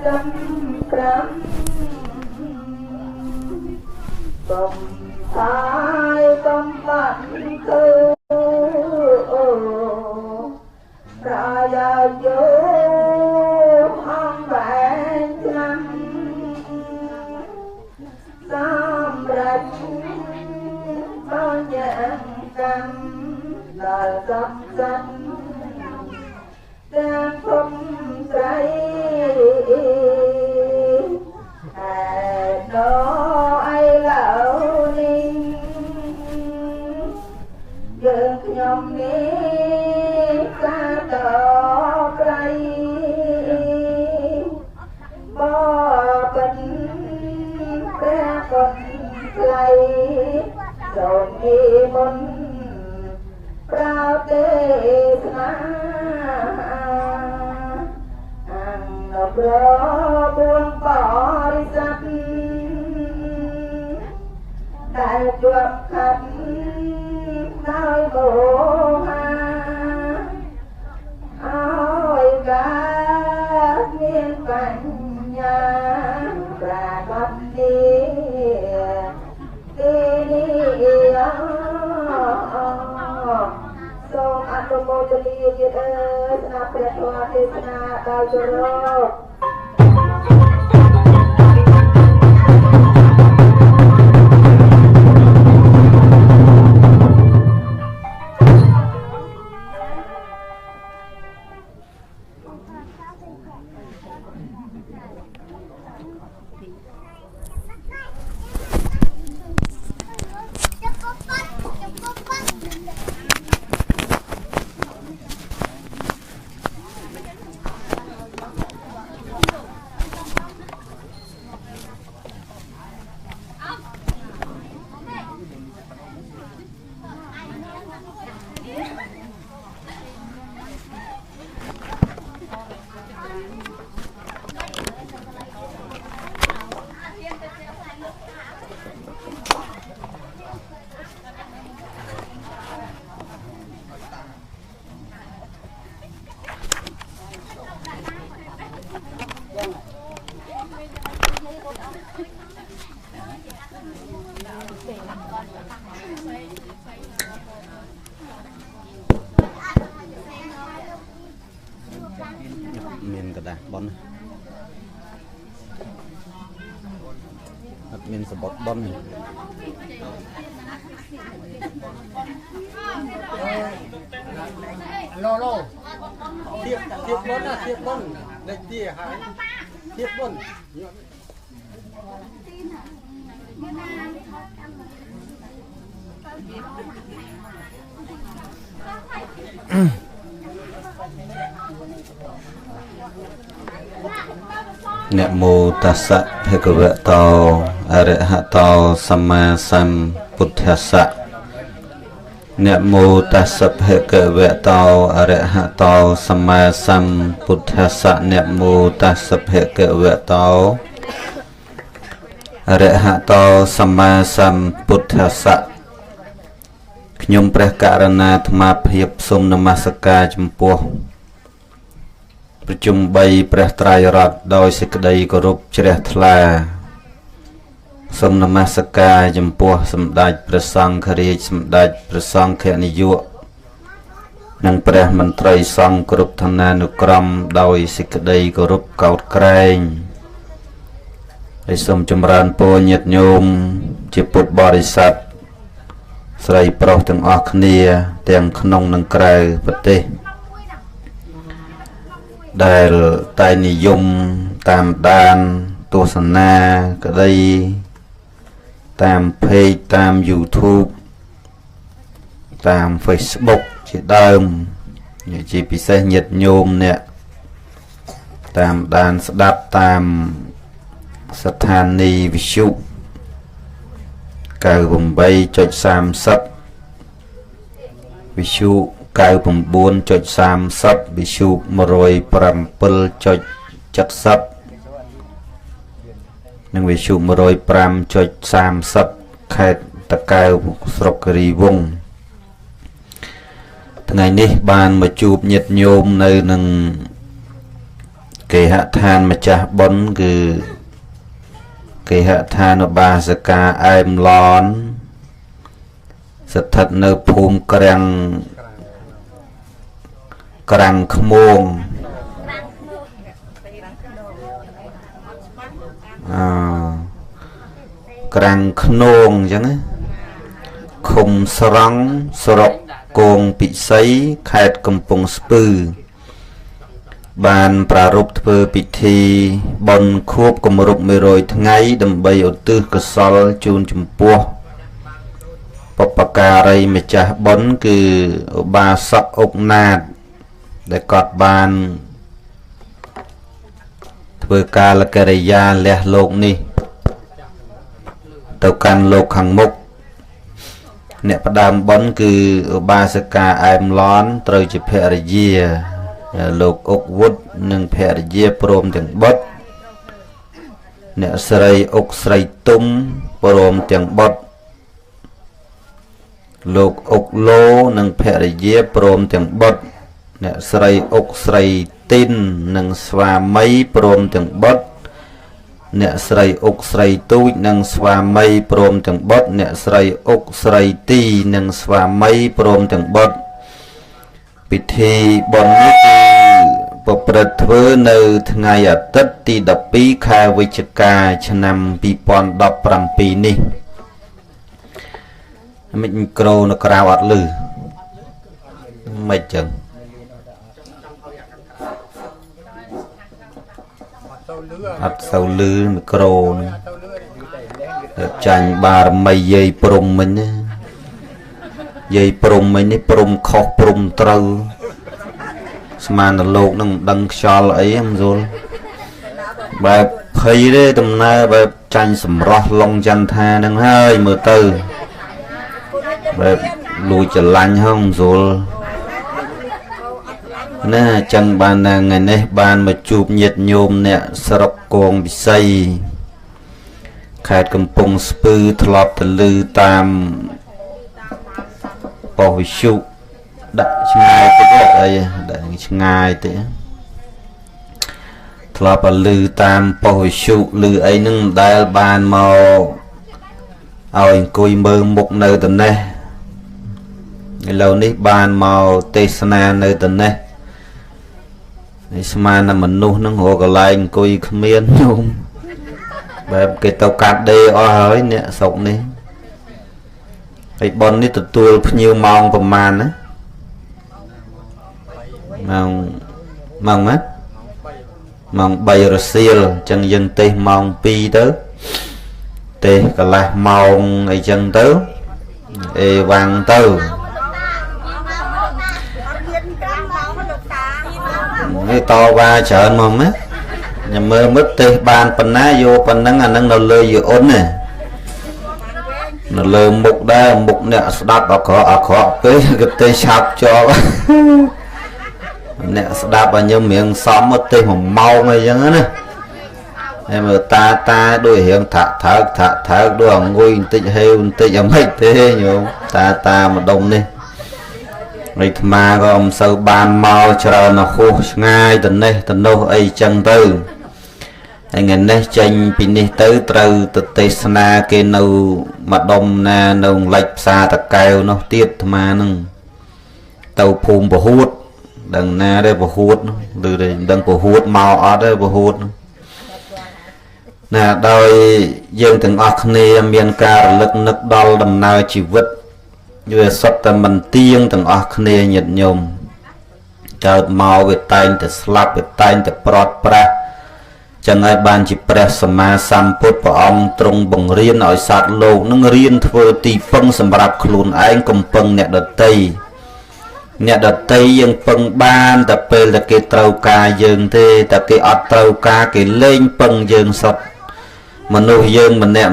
tâm cắm bầm thái bầm bắn tư ra gia vô hong vẹn lắm sam rạch bao nhãn cam là dập dần đang phong trái đó ai lão ninh dừng nhom ní ca tỏ cây bò bình ra con cây rồi đi môn rao tê na ngọc đó buông bỏ đi giấc đại chuột khát nơi mồ ha ôi cá miên vàng nhà ra bắt đi song atomo jeli jeda sena pretua sena dajoro miền cả đà bón miền sập bọt bón lô lô tiếp bón à tiếp bón đây tia hái tiếp bón Namo tassa bhagavato arahato samma sambuddhassa. Namo tassa bhagavato arahato samma sambuddhassa. Namo tassa bhagavato arahato samma sambuddhassa. ខ្ញុំព្រះករណាអាត្មាភាពសូមនមស្ការចំពោះប្រជុំ3ព្រះត្រៃរតន៍ដោយសេចក្តីគោរពជ្រះថ្លាសូមនមស្ការចំពោះសម្ដេចព្រះសង្ឃរាជសម្ដេចព្រះសង្ឃនាយកនិងព្រះមន្ត្រីសង្ឃគ្រប់ឋានានុក្រមដោយសេចក្តីគោរពកោតក្រែងហើយសូមចម្រើនពរញាតិញោមជាពុទ្ធបរិស័ទស្រីប្រុសទាំងអស់គ្នាទាំងក្នុងនិងក្រៅប្រទេសដែលតែនិយមតាមដានទស្សនាក្តីតាមpageតាម YouTube តាម Facebook ជាដើមជាពិសេសញាតិញោមអ្នកតាមដានស្ដាប់តាមស្ថានីយ៍វិទ្យុ 98.30 វិទ្យុ 99.30 វិទ្យុ 107.70 និងវិទ្យុ 105.30 ខេត្តតាកែវស្រុកគិរីវង្សថ្ងៃនេះបានមកជួបញាតិញោមនៅនឹង គេហដ្ឋានម្ចាស់បុណ្យគឺគេហដ្ឋានឧបាសិកាអែមឡនស្ថិតនៅភូមិក្រាំងឃ្មោងក្រាំងខ្នងអញ្ចឹងណាឃុំស្រង់ស្រុកគងពិសីខេត្តកំពង់ស្ពឺបានប្រារព្ធធ្វើពិធីបុណ្យខួបគម្រប់100ថ្ងៃដើម្បីឧទ្ទិសកុសលជូនចំពោះបុព្វការីម្ចាស់បុណ្យគឺឧបាសកអុកណាតដែលគាត់បានធ្វើកាលកិរិយាលះលោកនេះទៅកាន់លោកខាងមុខអ្នកផ្ដើមបុណ្យគឺឧបាសិកាអែមឡនត្រូវជាភរិយាលោកអុកវុឌ្ឍនិងភរិយាព្រមទាំងបុត្រអ្នកស្រីអុកស្រីទុំព្រមទាំងបុត្រលោកអុកឡូនិងភរិយាព្រមទាំងបុត្រអ្នកស្រីអុកស្រីទីននិងស្វាមីព្រមទាំងបុត្រអ្នកស្រីអុកស្រីទូចនិងស្វាមីព្រមទាំងបុត្រអ្នកស្រីអុកស្រីទីនិងស្វាមីព្រមទាំងបុត្រពិធីបុណ្យនេះគឺប្រព្រឹត្តធ្វើនៅថ្ងៃអាទិត្យទី12ខែវិច្ឆិកាឆ្នាំ2017នេះមិញក្រូនៅក្រៅអត់លឺមិនចឹងអត់សូវលឺមីក្រូនេះចាញ់បារមីយាយព្រំមិញណាយាយព្រំមិញនេះព្រំខុសព្រំត្រូវស្មានតែលោកនឹងមិនដឹងខ្យល់អីមិនយល់បែបភ័យទេដំណើរបែបចាញ់សម្រស់ឡុងចន្ទថានឹងហើយមើលទៅបែបលួចច្រឡាញ់ហងយល់ណាចឹងបានថ្ងៃនេះបានមកជួបញាតិញោមអ្នកស្រុកគងពិសីខេត្តកំពង់ស្ពឺធ្លាប់ទៅលឺតាមប៉ុស្តិ៍វិទ្យុដាក់ឆ្ងាយតិចអីដាក់ឆ្ងាយតិចធ្លាប់ទៅលឺតាមប៉ុស្តិ៍វិទ្យុលឺអីហ្នឹងមិនដែលបានមកឲ្យអង្គុយមើលមុខនៅទៅនេះឥឡូវនេះបានមកទេសនានៅទៅនេះស្មានតែមនុស្សហ្នឹងរកកន្លែងអង្គុយគ្មានញោមបែបគេទៅកាត់ដេរអស់ហើយអ្នកស្រុកនេះហើយប៉ុននេះទទួលភ្ញៀវម៉ោងប្រមាណណាម៉ោង3រសៀលអញ្ចឹងយើងទេសម៉ោង2ទៅទេសកន្លះម៉ោងអីចឹងទៅអេវ៉ាំងទៅនេះតវ៉ាច្រើនមកណាញ៉ាំមើលទេសបានប៉ុណ្ណាយកប៉ុណ្ណឹងអានឹងនៅលើយអ៊ុនណានៅលើមុខដែរមុខអ្នកស្ដាប់អក្រក់ពេកក៏ទេសឆាប់ជាប់អ្នកស្ដាប់ឲ្យញឹមរៀងសមមកទេស1ម៉ោងអីចឹងណាហើយមើលតាដូចរៀងថាក់ថើកដូចអង្គុយបន្តិចហេវបន្តិចអាម៉េចទេញោមតាម្ដុំនេះអាត្មាក៏មិនសូវបានមកច្រើនណាស់ហួសឆ្ងាយទៅនេះទៅនោះអីចឹងទៅហើយថ្ងៃនេះចេញពីនេះទៅត្រូវទៅទេសនាគេនៅម្ដុំណានៅលិចផ្សារតកែវនោះទៀតអាត្មានឹងទៅភូមិពហួតដឹងណាទេពហួតឬដឹងពហួតមកអត់ទេពហួតណាដោយយើងទាំងអស់គ្នាមានការរលឹកនឹកដល់ដំណើរជីវិតវាសុទ្ធតែមិនទៀងទាំងអស់គ្នាញាតិញោមកើតមកវាតែងតែស្លាប់វាតែងតែប្រត់ប្រាស់ចឹងហើយបានជាព្រះសម្មាសម្ពុទ្ធព្រះអង្គទ្រង់បង្រៀនឲ្យសត្វលោកនឹងរៀនធ្វើទីពឹងសម្រាប់ខ្លួនឯងកុំពឹងអ្នកដទៃយើងពឹងបានតែពេលតែគេត្រូវការយើងទេតែគេអត់ត្រូវការគេលែងពឹងយើងសុទ្ធមនុស្សយើងម្នាក់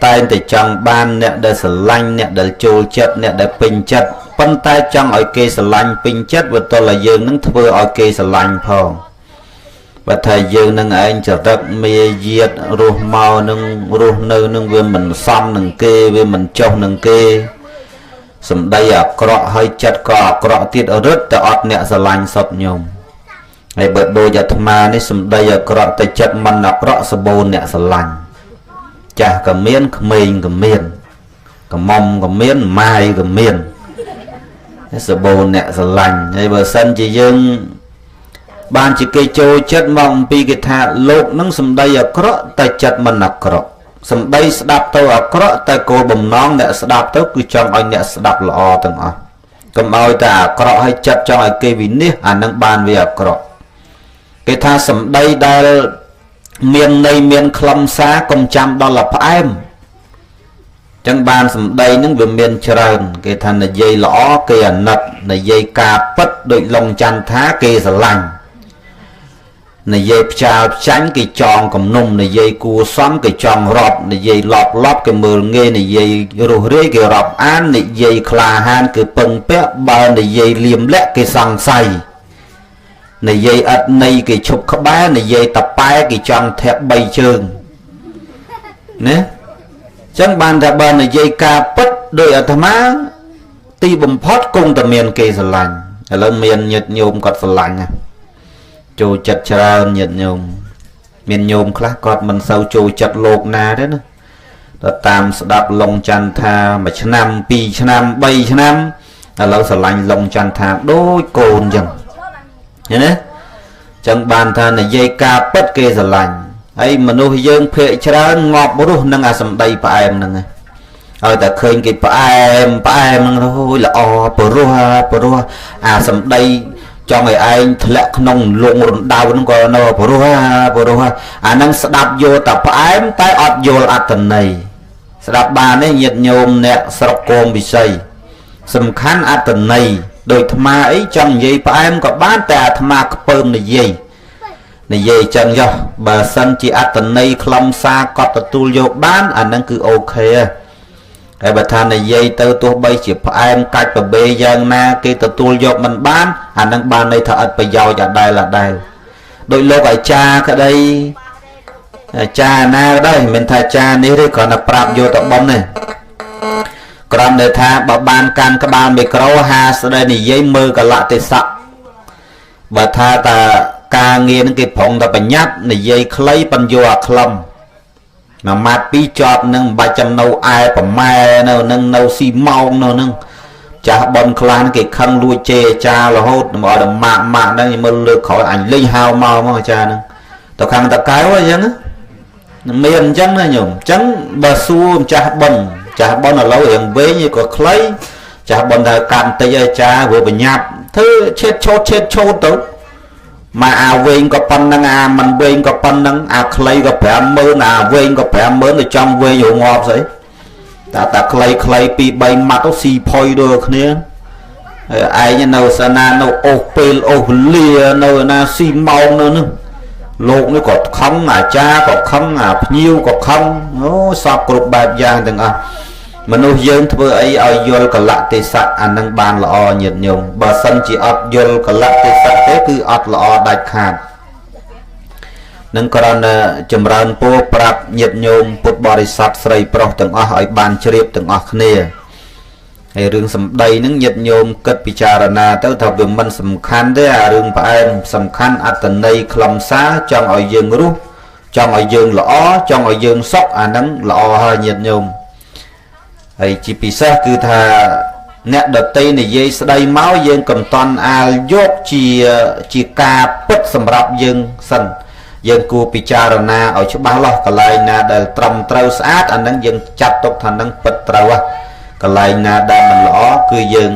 តែងតែចង់បានអ្នកដែលស្រឡាញ់អ្នកដែលចូលចិត្តអ្នកដែលពេញចិត្តប៉ុន្តែចង់ឲ្យគេស្រឡាញ់ពេញចិត្តវាទល់តែយើងនឹងធ្វើឲ្យគេស្រឡាញ់ផងបើថាយើងនឹងឯងចរិតមាយាទរស់មកនឹងរស់នៅនឹងវាមិនសមនឹងគេវាមិនចុះនឹងគេសម្ដីអាក្រក់ហើយចិត្តក៏អាក្រក់ទៀតរឹតតែអត់អ្នកស្រឡាញ់សុទ្ធញោម ហើយបើដូចអាត្មានេះសំដីអាក្រក់តែចិត្តមិនអាក្រក់សបូនអ្នកស្រឡាញ់ចាស់ក៏មានក្មេងក៏មានកំមុំក៏មានម៉ាយក៏មានសបូនអ្នកស្រឡាញ់ហើយបើសិនជាយើងបានជាគេចូលចិត្តមកអំពីគេថាលោកនឹងសំដីអាក្រក់តែចិត្តមិនអាក្រក់សំដីស្ដាប់ទៅអាក្រក់តែគោលបំណងអ្នកស្ដាប់ទៅគឺចង់ឲ្យអ្នកស្ដាប់ល្អទាំងអស់កុំឲ្យតែអាក្រក់ឲ្យចិត្តចង់ឲ្យគេវិនិច្ឆ័យអានឹងបានវាអាក្រក់គេថាសំដីដែលមានន័យមានខ្លឹមសារកុំចាំដល់ផ្អែមចឹងបានសំដីនឹងវាមានច្រើនគេថានិយាយល្អគេអាណិតនិយាយការពិតដូចលងចន្ទថាគេស្រឡាញ់និយាយផ្ចាលផ្ចាញ់គេចងគំនុំនិយាយគួសមគេចង់រាប់និយាយលប់គេមើលងាយនិយាយរស់រាយគេរាប់អាននិយាយក្លាហានគឺពឹងពាក់បើនិយាយលៀមលាក់គេសង្ស័យនិយាយអត់ន័យគេឈប់ក្បែរនិយាយតប៉ែគេចង់ធាក់3ជើងណាចឹងបានថាបើនិយាយការពិតដោយអាត្មាទីបំផុតគង់តែមានគេស្រឡាញ់ឥឡូវមានញាតិញោមគាត់ស្រឡាញ់ណាចូលចិត្តច្រើនញាតិញោមមានញោមខ្លះគាត់មិនសូវចូលចិត្តលោកណាទេណាដល់តាមស្ដាប់លងចន្ទថា1ឆ្នាំ2ឆ្នាំ3ឆ្នាំឥឡូវស្រឡាញ់លងចន្ទថាដូចកូនចឹងឃើញទេចឹងបានថានិយាយការពិតគេស្រឡាញ់ហើយមនុស្សយើងភាកច្រើនងាប់រស់នឹងអាសម្ដីផ្អែមហ្នឹងឲ្យតែឃើញគេផ្អែមហ្នឹងអូយល្អព្រោះអាសម្ដីចង់ឲ្យឯងធ្លាក់ក្នុងលងរំដៅហ្នឹងក៏នៅព្រោះអាហ្នឹងស្ដាប់យកតែផ្អែមតែអត់យល់អត្ថន័យស្ដាប់បានទេញាតិញោមអ្នកស្រុកគោមវិស័យសំខាន់អត្ថន័យដោយអាត្មាអីចង់និយាយផ្អែមក៏បានតែអាត្មាខ្ពើមនិយាយចឹងចុះបើសិនជាអត្ថន័យខ្លឹមសារកត់ទទួលយកបានអាហ្នឹងគឺអូខេហើយបើថានិយាយទៅទោះបីជាផ្អែមកាច់ប្របេយ៉ាងណាគេទទួលយកមិនបានអាហ្នឹងបានន័យថាអត់ប្រយោជន៍អាដែលដោយលោកអាចារ្យក្តីអាចារ្យណាក្តីមិនថាអាចារ្យនេះទេគ្រាន់តែប្រាប់យកទៅប៉ុនទេគ្រាន់តែថាបើបានកាន់ក្បាលមីក្រូហាស្ដីនិយាយមើលកលៈទេសៈបើថាតាការងារនឹងគេប្រងតែបញ្ញត្តិនិយាយខ្លីបញ្យោអាខ្លឹមមួយម៉ាត់ពីរចប់នឹងមិនបាច់ចាំនៅអែប្រម៉ែនៅនឹងនៅស៊ីម៉ោងនៅនឹងចាស់បនខ្លានគេខឹងលួចជេរអាចារ្យរហូតមកដល់ម៉ាក់ហ្នឹងមើលលើក្រោយអញលេងហៅមកអាចារ្យហ្នឹងទៅខាងតកៅអញ្ចឹងមានអញ្ចឹងណាញោមអញ្ចឹងបើសួរចាស់បនឥឡូវរៀងវែងក៏ខ្លីចាស់បនថាកាន់តិចអាចារ្យvừaបញ្ញត្តិធ្វើឆេតឆូតទៅមកអាវែងក៏ប៉ុណ្្នឹងអាមិនវែងក៏ប៉ុណ្្នឹងអាខ្លីក៏50000អាវែងក៏50000ទៅចំវែងរងាប់ស្អីតាខ្លី2 3ម៉ាត់ទៅស៊ីផុយដូចគ្នាហើយឯងនៅសាណានៅអូសពេលអូសលានៅណាស៊ីម៉ោងនៅនោះលោកនេះក៏ខឹងអាចារ្យក៏ខឹងអាភ្ញៀវក៏ខឹងអូសពគ្រប់បែបយ៉ាងទាំងអស់មនុស្សយើងធ្វើអីឲ្យយល់កលៈទេសៈអានឹងបានល្អញាតិញោមបើសិនជាអត់យល់កលៈទេសៈទេគឺអត់ល្អដាច់ខាតនឹងគ្រាន់តែចម្រើនពរប្រាប់ញាតិញោមពុទ្ធបរិស័ទស្រីប្រុសទាំងអស់ឲ្យបានជ្រាបទាំងអស់គ្នាហើយរឿងសម្ដីនឹងញាតិញោមគិតពិចារណាទៅថាវាមិនសំខាន់ទេអារឿងផ្អែមសំខាន់អត្តន័យខ្លឹមសារចង់ឲ្យយើងរស់ចង់ឲ្យយើងល្អចង់ឲ្យយើងសុខអានឹងល្អហើយញាតិញោមហើយជាពិសេសគឺថាអ្នកដតីនិយាយស្ដីមកយើងកំតន់អាលយកជាការពិតសម្រាប់យើងសិនយើងគួរពិចារណាឲ្យច្បាស់លាស់កន្លែងណាដែលត្រឹមត្រូវស្អាតអានឹងយើងចាត់ទុកថានឹងពិតត្រូវកន្លែងណាដែលមិនល្អគឺយើង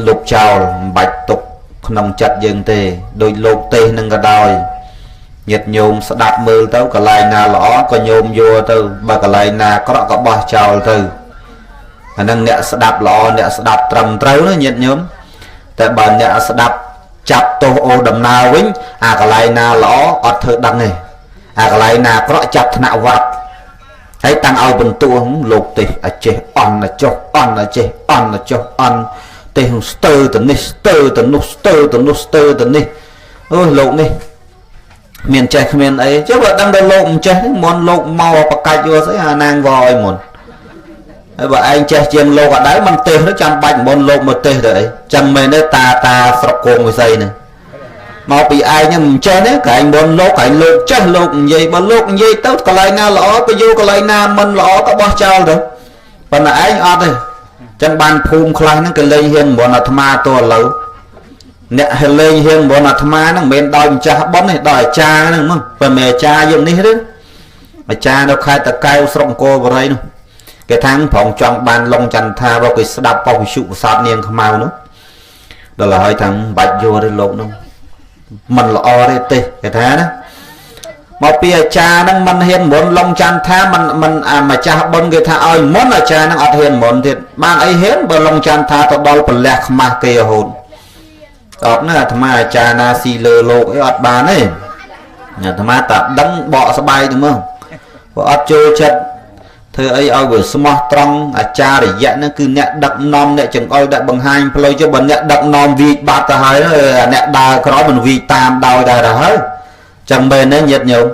លុបចោលមិនបាច់ទុកក្នុងចិត្តយើងទេដោយលោកទេសនឹងក៏ដោយញាតិញោមស្ដាប់មើលទៅកន្លែងណាល្អក៏ញោមយកទៅបើកន្លែងណាអាក្រក់ក៏បោះចោលទៅអានឹងអ្នកស្ដាប់ល្អអ្នកស្ដាប់ត្រឹមត្រូវណាញាតិញោមតែបើអ្នកស្ដាប់ចាប់ទោសអូដំណើរវិញអាកន្លែងណាល្អអត់ធ្វើដឹងទេអាកន្លែងណាអាក្រក់ចាប់ថ្នាក់វត្តហើយតាំងឲ្យបន្ទួលោកទេសអចេះអន់ចុះអន់ចេះអន់ចុះអន់ទេសស្ទើទៅនេះស្ទើទៅនោះស្ទើទៅនោះស្ទើទៅនេះអូលោកនេះមានចេះគ្មានអីចុះបើដឹងដល់លោកមិនចេះមុនលោកមកបកាច់យកស្អីអានាងវឲ្យមុនហើយបើឯងចេះជាងលោកអត់ដែរមិនទេសទៅចាំបាច់មុនលោកមកទេសទៅអីចឹងមែនទេតាស្រុកគងវិស័យហ្នឹង mau bị ai nhưng chơi đấy cái anh muốn lô cái lô chết lô gì mà lô gì tốt cái này nào lõ cái vô cái này nào mình lõ có bao trao được còn là anh ở đây chân ban phum khai nó cái lên hiên bọn là tham to lâu nè lên hiên bọn là tham nó bên đòi cha bón này đòi cha nữa không và mẹ cha dùng đi hết mà cha nó khai ta cao sòng cô vào đây nữa cái tháng phòng trong ban long chăn tha vào cái đạp vào cái trụ sát niên không mau nữa đó là hai thằng bạch vô đây lộn đâu mình là o đây tê cái thế đó mà bia cha nó mình hiền muốn long chăn tha mình mà cha bôn người tha ơi muốn là cha nó ở hiền muốn thì ban ấy hiến bờ long chăn tha tao đau phần lẹt mà kia hồn đó là thằng mà cha na xì lơ lô cái ọt bàn ấy nhà thằng mà ta đắng bọ sẽ bay đúng không ọt chơi chất thưa ấy ơi vừa smart trong cha để dạy nó cứ nẹt đặc nom nẹt chừng ơi đại bằng hai plei cho bần nẹt đặc nom vì bát ta hai nẹt đa có mình vì tam đau đa là hết chẳng bền đấy nhiệt nhiều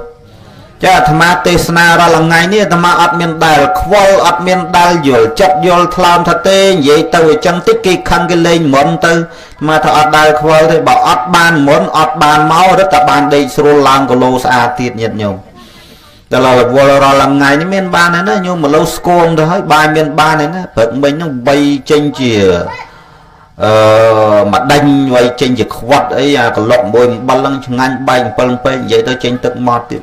cha tham ma tê na ra là ngày ní tham ma admin đài qual admin đài rồi chất vô làm thật tê vậy từ chân tích cái khăn cái lên muốn từ mà thọ đài qual thì bảo ắt ban muốn ắt ban máu rất là ban đây sô lang của lô sa tiệt nhiệt nhiều đó là vô ra làm ngày ní miền ban này nó nhưng mà lâu scone thôi bài miền ban này nó phận mình nó bay trên chìa mà đánh vậy trên chìa quạt ấy cái lọng bôi bắn lăng ngang bay bắn vậy tôi trênទឹកmọt tiếp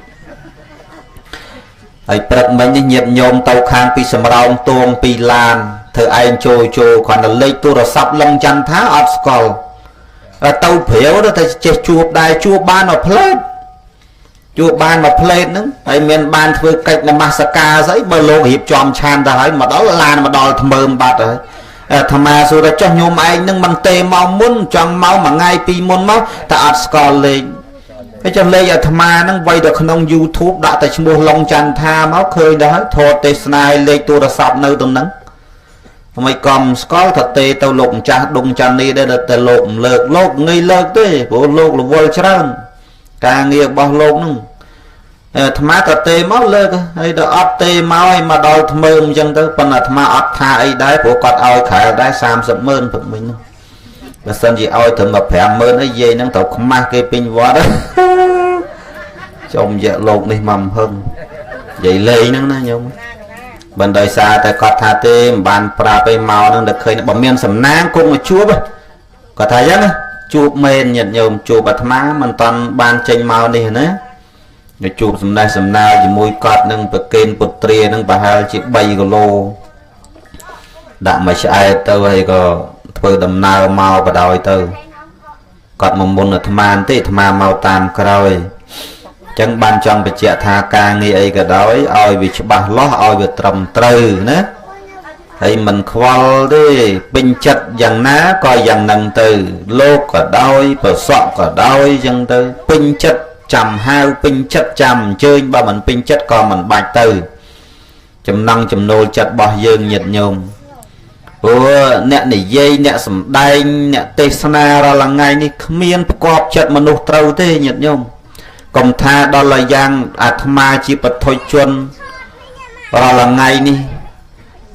ấy bật mình nhiệt nhôm tàu khang pi sầm rau tuồng pi lan thợ anh trôi còn là lấy tôi là sắp lông chăn thá ở school tàu phiếu đó thầy chết chuột đài chuột ban ở plate chuột ban mà plate nữa ấy miền banធ្វើcách là masaka giấy bờ lô hiệp chòm chan ta hỏi mà đó là lan mà đòi mơm bạt rồi thằng mà rồi cho nhôm anh nâng bằng tê mau muốn chọn máu mà ngay pi môn máu ta ở school lên cái cho lê giờ tham nó quay được không YouTube đã tại mua long chăn tha máu khơi đó thô tê snai lê tôi đã sập nơi tầm nắng mày cầm có thật tê tao lộn cha đụng chăn đi đây là tao lộn lợt lộn ngây lợt thế bộ lộn là vô trơn càng nghe bao lộn nữa tham thật tê máu lợt hay đó ấp tê máu hay mà đòi mơm chân tới phần là tham ấp tha ấy đấy bộ quạt ao khải đấy sam sập mơn phật mình là sân gì oi thầm mà phèm mơn ấy dây nó tao không mang cái pin quá đó chồng vợ lộn đi mầm hơn vậy lây nó nhung bên đời xa tại có thà tê bàn pra pe màu nó được khơi nó bấm miên sầm nang cũng mà chúa vậy có thà nhá chụp mền nhận nhôm chụp bát má mình toàn bàn tranh màu này nữa rồi chụp sầm nào chỉ môi cọt nâng bậc kênh bậc tre nâng bà hai chiếc bay của lô đã mà sai tao hay có thôi đầm nào màu và đòi tao còn một môn là tham tê tham màu tam rồi chẳng ban trong bị trẻ tha ca nghi ấy cả đói oi vì bà lót oi vì trầm trừ nữa thì mình khoal đi bình chất dần ná coi dần nâng từ lô cả đôi và sọ cả đôi dân từ bình chất chầm hao bình chất chầm chơi ba mình bình chất còn mình bạch từ chầm năng chầm nô chất bỏ dương nhiệt nhôm nè này dây nè sầm đai nè tê sana ra là ngày ní miên cọp chất mà nô trâu thế nhiệt nhôm công tha đó là giang atma chi bật thôi chuân và là ngày ní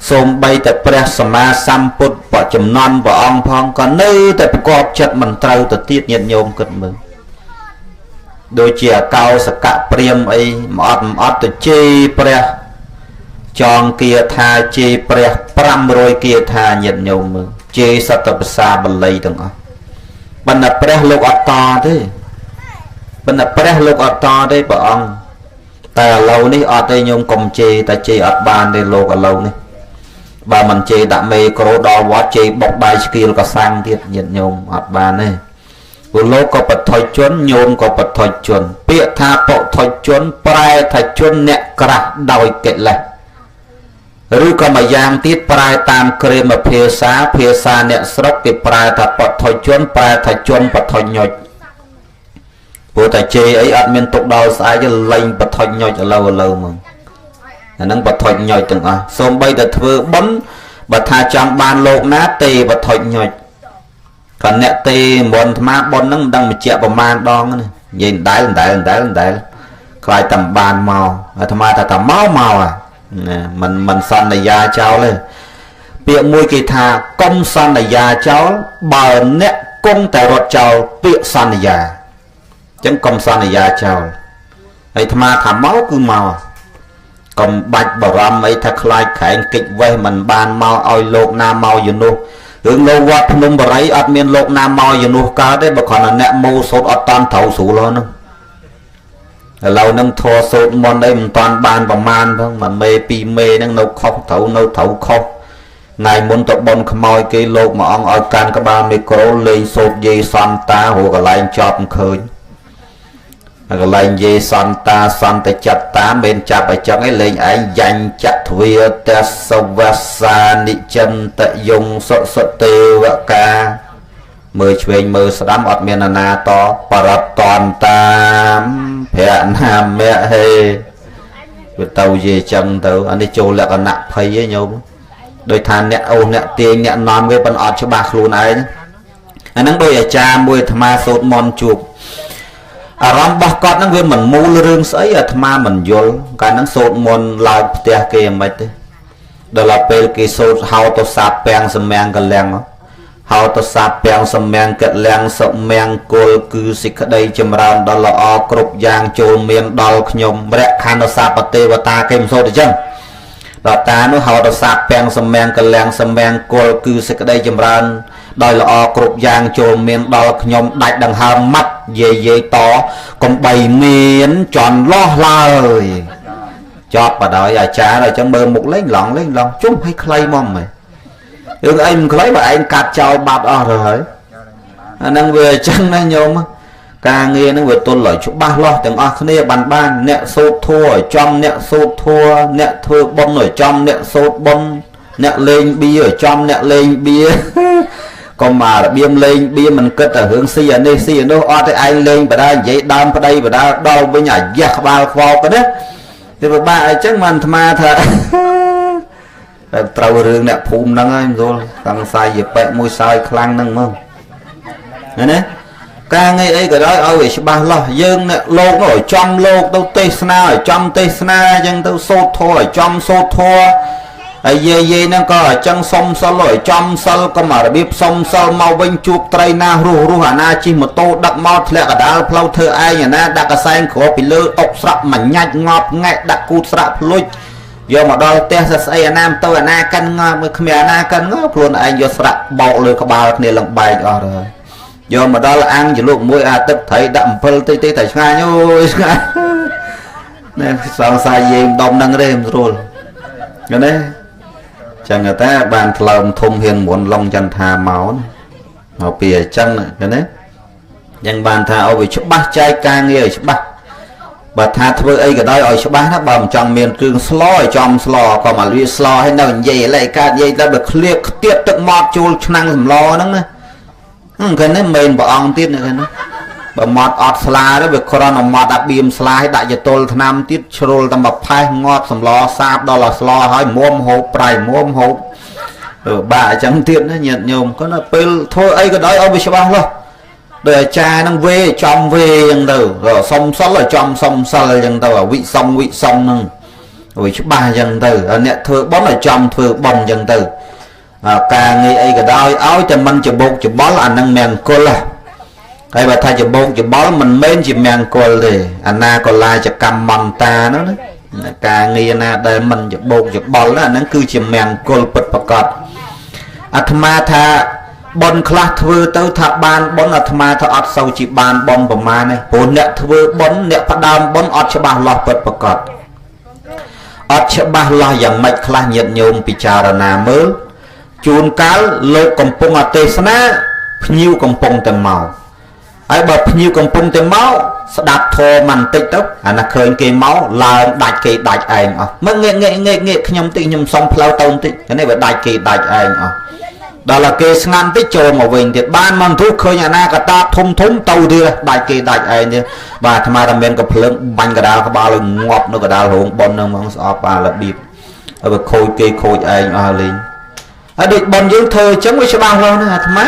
xôm bay tại pre sama samput bỏ chấm non bỏ ong phong còn nơi tại cọp chặt mình trâu từ tiết nhiệt nhôm cực mừng đôi chè cao sạc cả priêm ấy mót từ chê pre chọn kia tha chê pre pram rồi kia tha nhiệt nhôm mừng chê sát tập sa bần lây đừng bần là pre lục to thế bên là pre lục to đấy bỏ ông ta lâu ní ở đây nhung cùng chê ta chê ở ban đây lục ở lâu ní bà mình chê đã mê có đo quá chê bọc bài skill có sang thiệt nhiệt nhung ở ban này vừa lô có bật thôi chuốn nhôm có bật thôi chuốn bịa tha bộ thôi chuốn prai thay chuốn nẹ cả đòi kệ lại rồi có mà giang tiết prai tam kê mà phía xa nẹ sốc thì prai thật bật thôi chuốn prai thay chuốn bật thôi nhồi bộ tài chê ấy admin tục đau sai cho lệnh bật thôi nhồi cho lâu mà nâng bật thôi nhồi từng xôm bây giờ thưa bấm bật tha trong ban lộn ná tê bật thôi nhồi còn nè tê muốn má bon nâng đang một chẹo vào man đong này nhìn đáy lại tầm bàn màu thầm mà tầm máu mình son này da cháu lên việc môi kỳ thà công son này da cháu bờ nè công tại ruột cháu việc son này da ចឹងកុំសន្យាចោលហើយអាត្មាថាមកគឺមកកុំបាច់បារម្ភអីថាខ្លាចក្រែងកិច្ចវេះមិនបានមកឲ្យលោកណាមកយនោះរឿងនៅវត្តភ្នំបរិយអត់មានលោកណាមកយនោះកើតទេបើគ្រាន់តែអ្នកម៉ូសូត្រអត់តាន់ត្រូវស្រួលហ្នឹងឥឡូវហ្នឹងធေါ်សូត្រមន្តអីមិនតាន់បានប្រមាណផងមួយមេពីរមេហ្នឹងនៅខុសត្រូវនៅត្រូវខុសថ្ងៃមុនទៅបនខ្មោចគេលោកមួយអង្គឲ្យកាន់ក្បាលមីក្រូលេងសូត្រយាយសន្តារកន្លែងចប់មិនឃើញកន្លែងយាយសន្តាសន្តចិត្តតាមិនចាប់អញ្ចឹងឯងលេងឯងយ៉ាញ់ចទ្វាទសវសានិចិន្តយងសុសទេវកាមើលឆ្វេងមើលស្ដាំអត់មានអាណាតបរតនតាមភៈណាមៈហេវាទៅយាយចឹងទៅអានេះចូលលក្ខណៈភ័យឯងញោមដោយថាអ្នកអូសអ្នកទាញអ្នកនំវាមិនអត់ច្បាស់ខ្លួនឯងអាហ្នឹងដោយអាចារ្យមួយអាត្មាសូត្រមន្តជួបអារម្មណ៍របស់គាត់ហ្នឹងវាមិនមូលរឿងស្អីអាត្មាមិនយល់កាលហ្នឹងសូត្រមន្តឡើងផ្ទះគេមិនទេដល់ពេលគេសូត្រហៅទៅសាបពាំងសម្មាំងកលាំងហៅទៅសាបពាំងសម្មាំងកលាំងសុមង្គលគឺសេចក្តីចម្រើនដល់ល្អគ្រប់យ៉ាងចូលមានដល់ខ្ញុំរក្ខណ្ឌសាបទេវតាគេមិនសូត្រអញ្ចឹងដល់តានោះហៅទៅសាបពាំងសម្មាំងកលាំងសម្មាំងគលគឺសេចក្តីចម្រើនដោយល្អគ្រប់យ៉ាងចូលមានដល់ខ្ញុំដាច់ដង្ហើមម៉ាត់យាយតកុំបីមានចន់លោះឡើយចប់បដ ாய் អាចារ្យអញ្ចឹងមើលមុខលេងឡងជុំឲ្យខ្លីមកហ្មងរឿងអីមិនខ្លីបើឯងកាត់ចោលបាត់អស់ទៅហើយអាហ្នឹងវាអញ្ចឹងណាញោមការងារហ្នឹងវាទល់ឲ្យច្បាស់លាស់ទាំងអស់គ្នាបានអ្នកសូត្រធัวឲ្យចំអ្នកសូត្រធัวអ្នកធ្វើបុណ្យឲ្យចំអ្នកសូត្របុណ្យអ្នកលេងបៀឲ្យចំអ្នកលេងបៀកុំមករបៀបលេងបៀមិនគិតតែរឿងស៊ីអានេះស៊ីអានោះអត់ទេឯងលេងបដានិយាយដើមប្តីបដាដល់វិញអាយះក្បាលខ្វោកណាវាពិបាកអញ្ចឹងមិនអាត្មាថាតែត្រូវរឿងអ្នកភូមិហ្នឹងហើយមិនស្រួលតាំងសាយយពេមួយសើយខ្លាំងហ្នឹងហ្មងណាការងារអីក៏ដោយឲ្យវាច្បាស់លាស់យើងអ្នកលោកនោះឲ្យចំលោកទៅទេសនាឲ្យចំទេសនាអញ្ចឹងទៅសូត្រធម៌ឲ្យចំសូត្រធម៌ហើយយាយហ្នឹងក៏អញ្ចឹងសុំសិលឲ្យចំសិលក៏មករបៀបសុំសិលមកវិញជួបត្រីណារស់អាណាជិះម៉ូតូដឹកមកធ្លាក់កដាលផ្លូវធ្វើឯងអាណាដាក់កសែងគ្រាប់ពីលើអុកស្រាក់មួយញាច់ងាប់ងែកដាក់គូតស្រាក់ភ្លុចយកមកដល់ផ្ទះសស្អីអាណាទៅអាណាកិនងាប់មើលគ្មានអាណាកិនងាប់ខ្លួនឯងយកស្រាក់បោកលើក្បាលគ្នាលំបែកអស់ហើយយកមកដល់អាំងជាលោកមួយអាទឹកត្រីដាក់អំពិលតិចតែឆ្ងាញ់អូយឆ្ងាញ់ណែសងសាយយាយដុំហ្នឹងទេមិនស្រួលឃើញទេចឹងតែបានថ្លើមធំហ៊ានមុនឡុងចន្ទថាមកពីអញ្ចឹងឃើញទេយ៉ាងបានថាឲ្យវាច្បាស់ចែកការងារឲ្យច្បាស់បើថាធ្វើអីក៏ដោយឲ្យច្បាស់ណាបើមិនចង់មានគ្រឿងស្លឲ្យចំស្លក៏មកវាស្លឲ្យនៅនិយាយលេកើតនិយាយទៅបើឃ្លៀកខ្ទាតទឹកមាត់ជួលឆ្នាំងសម្លហ្នឹងណាឃើញទេមែនព្រះអង្គទៀតឃើញទេបើមាត់អត់ស្លាទៅវាគ្រាន់តែមាត់ដាក់បៀមស្លាឲ្យដាក់យតុលថ្នាំទៀតជ្រុលតែមកផេះងាប់សម្លសាបដល់ឲ្យស្លឲ្យមុំហូបប្រៃមុំហូបបាក់អញ្ចឹងទៀតណាញាតិញោមគាត់ថាពេលធ្វើអីក៏ដោយឲ្យវាច្បាស់លាស់ដោយអាចារ្យហ្នឹងវេចំវេអញ្ចឹងទៅសុំសិលឲ្យចំសុំសិលអញ្ចឹងទៅវិសុំហ្នឹងឲ្យច្បាស់អញ្ចឹងទៅអ្នកធ្វើបុណ្យឲ្យចំធ្វើបុណ្យអញ្ចឹងទៅការងារអីក៏ដោយឲ្យតែមិនច្បោកច្បល់អាហ្នឹងមង្គលហើយបើថាច្បោកច្បល់មិនមែនជាមង្គលទេអាណាកលាចកម្មមន្តានោះណាការងារណាដែលមិនច្បោកច្បល់ណាអាហ្នឹងគឺជាមង្គលពិតប្រាកដអាត្មាថាបុណ្យខ្លះធ្វើទៅថាបានបុណ្យអាត្មាថាអត់សូវជាបានបុណ្យប្រមាណទេព្រោះអ្នកធ្វើបុណ្យអ្នកផ្ដើមបុណ្យអត់ច្បាស់លាស់ពិតប្រាកដអត់ច្បាស់លាស់យ៉ាងម៉េចខ្លះញាតិញោមពិចារណាមើលជួនកាលលោកកំពុងអទេសនាភ្ញៀវកំពុងតែមកហើយបើភ្ញៀវកំពុងតែមកស្ដាប់ធម៌មិនតិចទៅអាណាឃើញគេមកឡើងដាច់គេដាច់ឯងអស់មើលងាកខ្ញុំតិចខ្ញុំសុំផ្លូវទៅបន្តិចនេះវាដាច់គេដាច់ឯងអស់ដល់តែគេស្ងាត់តិចចូលមកវិញទៀតបានមិនធូរឃើញអាណាកតាធំទៅទៀតដាច់គេដាច់ឯងទៀតបាទអាត្មាតែមានកភ្លើងបាញ់កដាលក្បាលឲ្យងាប់នៅកដាលរោងប៉ុនហ្នឹងហ្មងស្អប់អារបៀបហើយវាខូចគេខូចឯងអស់លេងហើយដូចប៉ុនយើងធ្វើអញ្ចឹងវាច្បាស់លាស់ណាអាត្មា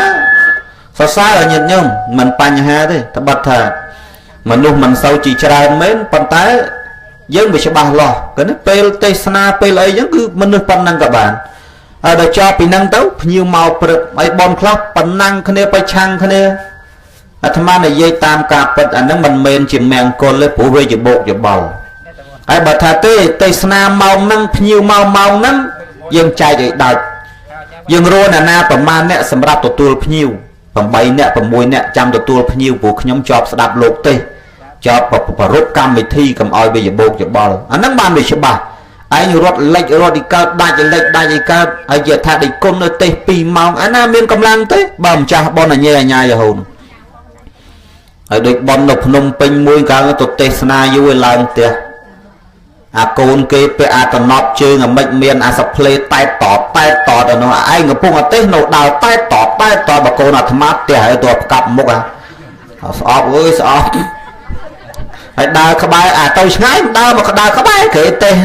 សរសើរឲ្យញាតិញោមមិនបញ្ហាទេត្បិតថាមនុស្សមិនសូវជាច្រើនមែនប៉ុន្តែយើងវាច្បាស់លាស់គឺពេលទេសនាពេលអីអញ្ចឹងគឺមនុស្សប៉ុណ្ណឹងក៏បានហើយដល់ចប់ពីហ្នឹងទៅភ្ញៀវមកព្រឹកហើយបនខ្លះប៉ុណ្ណឹងគ្នាប្រឆាំងគ្នា អាត្មានិយាយតាមការពិតអានឹងមិនមែនជាមង្គលទេព្រោះវាជាបោកជាបល់ហើយបើថាទេសនាម៉ោងហ្នឹងភ្ញៀវម៉ោងហ្នឹងយើងចែកឲ្យដាច់យើងរួនអាណាប្រមាណអ្នកសម្រាប់ទទួលភ្ញៀវ8អ្នក6អ្នកចាំទទួលភ្ញៀវព្រោះខ្ញុំជាប់ស្ដាប់លោកទេសជាប់ប្ររពកម្មវិធីកុំឲ្យវាជាបោកជាបល់អាហ្នឹងបានវាច្បាស់ឯងរត់លិចរត់điកើតដាច់លិចដាច់ឲ្យកើតហើយជាថាដេកគុំនៅទេស2ម៉ោងអាណាមានកម្លាំងទេបើម្ចាស់បនអញ្ញាអញ្ញាយហូនហើយដូចបននៅភ្នំពេញមួយកាលទៅទេសនាយូរឲ្យឡើងផ្ទះអាកូនគេពេលអាតំណប់ជើងអាមិនមានអាសផ្លេតែតដល់នោះឯងកំពុងអាទេសនៅដើរតែតបើកូនអាត្មាផ្ទះហើយទៅផ្កាប់មុខអាស្អប់អើយស្អប់ហើយដើរក្បែរអាទៅឆ្ងាយដើរមកដើរក្បែរគេទេស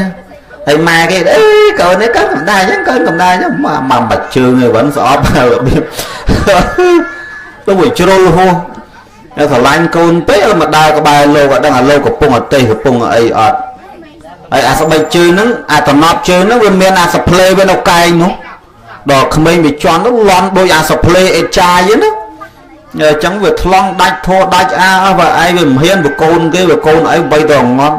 ហើយម៉ែគេអេកូននេះកូនកំដាអញ្ចឹងកូនកំដាអញ្ចឹងមកបាច់ជើងឯវិញស្អប់របៀបទៅវាជ្រុលហោះតែស្រឡាញ់កូនពេកមកដើរក្បែរលោកអត់ដឹងអាលោកកំពុងអទេសកំពុងអីអត់ហើយអាស្បែកជើងហ្នឹងអាតំណប់ជើងហ្នឹងវាមានអាសផ្លេវានៅកែងនោះដល់ក្មេងវាជន់ទៅលន់ដូចអាសផ្លេអេចាយហ្នឹងអញ្ចឹងវាថ្លង់ដាច់ធោដាច់អាបើឯងវាមិនហ៊ានវាកូនគេវាកូនអីបីទៅងន់ដល់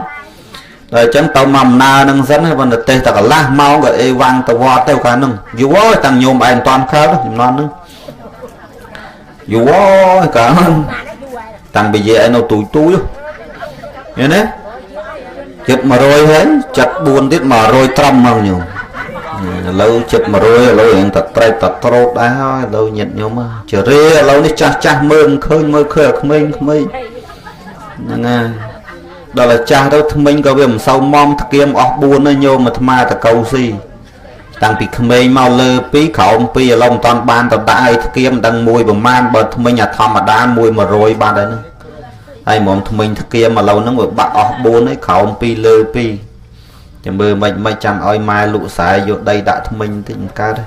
អញ្ចឹងទៅមកដំណើរហ្នឹងសិនហើយបើទេសតែកន្លះម៉ោងក៏អេវ៉ាំងទៅវត្តទៅកាលហ្នឹងយូរហើយតាំងញោមឯងមិនតាន់ខើចំនួនហ្នឹងយូរហើយកាលហ្នឹងតាំងពីយាយឯងនៅទូយឃើញទេជិត100ហើយ74ទៀត100ត្រឹមមកញោមឥឡូវជិត100ឥឡូវរៀងតែត្រេកតែត្រោតដែរហើយឥឡូវញាតញោមជរាឥឡូវនេះចាស់មើលឃើញក្មេងហ្នឹងហើយដល់តែចាស់ទៅថ្មិញក៏វាមិនសូវម៉ំធ្គាមអស់4ហើយញោមអាត្មាតកៅស៊ីតាំងពីក្មេងមកលើ2ក្រោម2ឥឡូវមិនតាន់បានទៅដាក់ឲ្យធ្គាមដឹងមួយប្រមាណបើថ្មិញអាធម្មតា100បាត់ហើយហ្នឹងហើយហ្មងថ្មិញធ្គាមឥឡូវហ្នឹងវាបាក់អស់4ហើយក្រោម2លើ2ចាំមើលមិនចាំឲ្យម៉ែលក់ស្រែយកដីដាក់ថ្មិញតិចមិនកើតទេ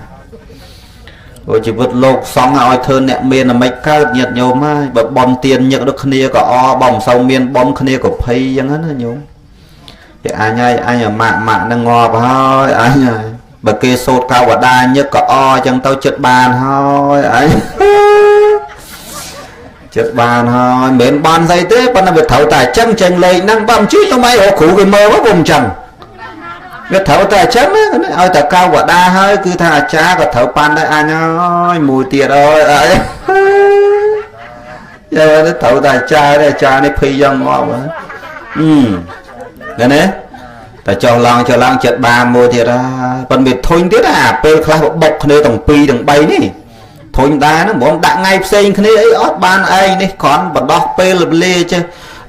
អូជីវិតលោកសង់ឲ្យធ្វើអ្នកមានអាមិនកើតញាតញោមហើយបើបនទៀនញឹកដូចគ្នាក៏អបើមិនសូវមានបនគ្នាក៏ភ័យអញ្ចឹងណាញោមគេអញហើយអញម៉ាក់ហ្នឹងងាប់ហើយអញហើយបើគេសូត្រកវតាញឹកក៏អអញ្ចឹងទៅចិត្តបានហើយអញចិត្តបានហើយមិនមែនបានស្អីទេប៉ុន្តែវាត្រូវតែអញ្ចឹងចេញលេខហ្នឹងបើមិនជឿខ្ញុំអីរកគ្រូគេមើលមកពុំអញ្ចឹងវាត្រូវតែអញ្ចឹងឲ្យតែកៅវតាហើយគឺថាអាចារ្យក៏ត្រូវបានដែរអញហើយមួយទៀតអើយអីយកទៅត្រូវតែអាចារ្យនេះភ័យយ៉ាងងាប់ហ្នឹងណាតែចុះឡើងចិត្តបានមួយទៀតហើយប៉ុន្តែវាធុញទៀតអាពេលខ្លះបុកគ្នាទាំង2ទាំង3នេះធុញដែរហ្នឹងហ្មងដាក់ថ្ងៃផ្សេងគ្នាអីអត់បានឯងនេះគ្រាន់បដោះពេលវេលាចេះ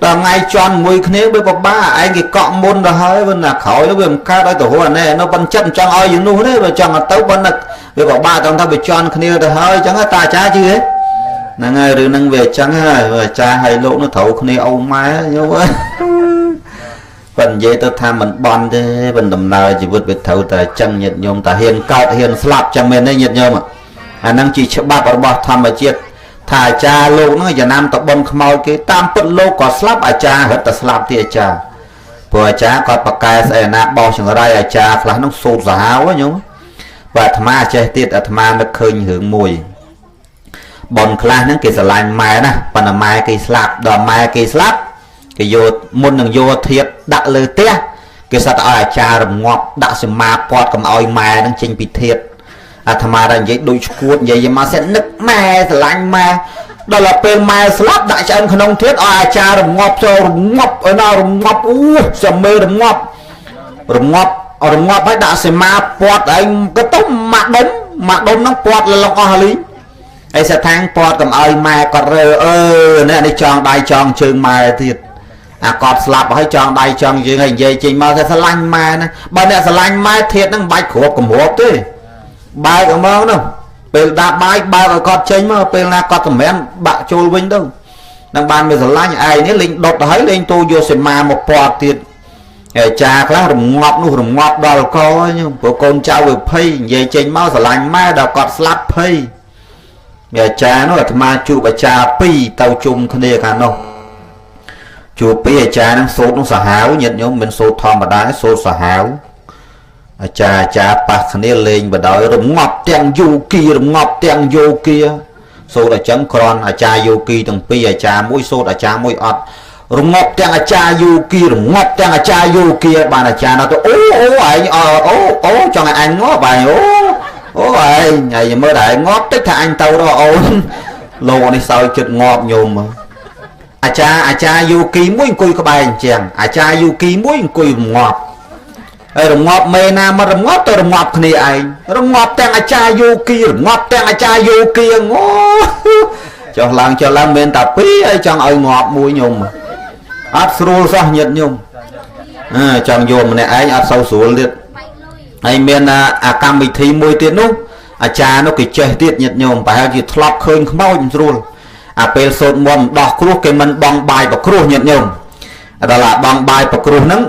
ដល់ថ្ងៃជន់មួយគ្នាវាពិបាកឯងគេកក់មុនទៅហើយវាណាក្រោយទៅវាមិនកើតឲ្យទៅរស់ណែនៅប៉ុនចិត្តចង់ឲ្យយ៉ាងនោះទេបើចង់ទៅប៉ុន្តែវាពិបាកដល់ថាវាជន់គ្នាទៅហើយអញ្ចឹងតាអាចារ្យជឿហ្នឹងហើយរឿងហ្នឹងវាអញ្ចឹងហើយអាចារ្យឲ្យលោកនោះត្រូវគ្នាអូម៉ែយល់ទេប៉ុន្តែនិយាយទៅថាមិនបន់ទេប៉ុន្តែដំណើរជីវិតវាត្រូវតែអញ្ចឹងញាតិញោមតាហ៊ានកើតហ៊ានស្លាប់ចឹងមែនទេញាតិញោមអាហ្នឹងជាច្បាប់របស់ធម្មជាតិថាអាចារ្យលោកហ្នឹងចំណាំតបនខ្មោចគេតាមពិតលោកក៏ស្លាប់អាចារ្យរត់តែស្លាប់ទីអាចារ្យព្រោះអាចារ្យគាត់ប្រកែស្អីណាបោះចង្រៃអាចារ្យខ្លះហ្នឹងសូត្រសាហាវញោមបាទអាត្មាចេះទៀតអាត្មានឹកឃើញរឿងមួយបនខ្លះហ្នឹងគេស្រឡាញ់ម៉ែណាប៉ុន្តែម៉ែគេស្លាប់ដល់ម៉ែគេស្លាប់គេយកមុននឹងយកធាតុដាក់លើផ្ទះគេសត្វឲ្យអាចារ្យរងាប់ដាក់សមាពាត់កុំឲ្យម៉ែហ្នឹងចេញពីធាតុអាត្មាតែនិយាយដូចឈួតនិយាយមកសិននឹកម៉ែស្រឡាញ់ម៉ែដល់ទៅពេលម៉ែស្លាប់ដាក់ឆ្អឹងក្នុងធាតុឲ្យអាចារ្យរងាប់ចូលរងាប់ឲ្យណារងាប់អូចាំមើលរងាប់ឲ្យដាក់សមាពាត់ឯងក៏ទៅម៉ាក់ដុំហ្នឹងពាត់លលងអស់លីងហើយស្ថានពាត់កុំឲ្យម៉ែគាត់រើនេះចងដៃចងជើងម៉ែទៀតអាគាត់ស្លាប់ហើយចងដៃចងជើងហើយនិយាយចេញមកថាស្រឡាញ់ម៉ែណាបើអ្នកស្រឡាញ់ម៉ែធាតុហ្នឹងមិនបាច់គ្របគម្របទេបើកមកនោះពេលដាក់បាយបើកឲ្យគាត់ចេញមកពេលណាគាត់សម្រានបាក់ចូលវិញទៅនឹងបានវាស្រឡាញ់ឯងនេះលេងដុតទៅហើយលេងទូយកសមាមកពាត់ទៀតអាចារ្យខ្លះរងាប់ដល់កខ្ញុំព្រោះកូនចៅវាភ័យនិយាយចេញមកស្រឡាញ់ម៉ែដល់គាត់ស្លាប់ភ័យអាចារ្យនោះអាត្មាជួបអាចារ្យ2ទៅជុំគ្នាកាលនោះជួប2អាចារ្យហ្នឹងសូត្រនោះសាហាវញាតិញោមមិនសូត្រធម្មតាសូត្រសាហាវអាចារ្យប៉ះគ្នាលេងបដោយរងាប់ទាំងយោគា សូត្រអញ្ចឹងគ្រាន់អាចារ្យយោគីទាំងពីរអាចារ្យមួយសូត្រអាចារ្យមួយអត់រងាប់ទាំងអាចារ្យយោគីរងាប់ទាំងអាចារ្យយោគីបានអាចារ្យណាទៅអូឯងអូចង់ឲ្យអញងាប់ឯងអូឯងមើលតែឯងងាប់តិចថាអញទៅរកអូនលោកនេះសើចចិត្តងាប់ញោមអាចារ្យយោគីមួយអង្គុយក្បែរអញ្ចឹងអាចារ្យយោគីមួយអង្គុយរងាប់ហើយរងាប់មេណាមករងាប់ទៅរងាប់គ្នាឯងរងាប់ទាំងអាចារ្យយោគីរងាប់ទាំងអាចារ្យយោគីអូចុះឡើងមានតែពីរហើយចង់ឲ្យងាប់មួយញោមអត់ស្រួលសោះញាតិញោមចង់យកម្នាក់ឯងអត់សូវស្រួលទៀតហើយមានអាកម្មវិធីមួយទៀតនោះអាចារ្យនោះគេចេះទៀតញាតិញោមប្រហែលជាធ្លាប់ឃើញខ្មោចមិនស្រួលអាពេលសូត្រមន្តដោះគ្រោះគេមិនបងបាយប្រគ្រោះញាតិញោមដល់អាបងបាយប្រគ្រោះហ្នឹង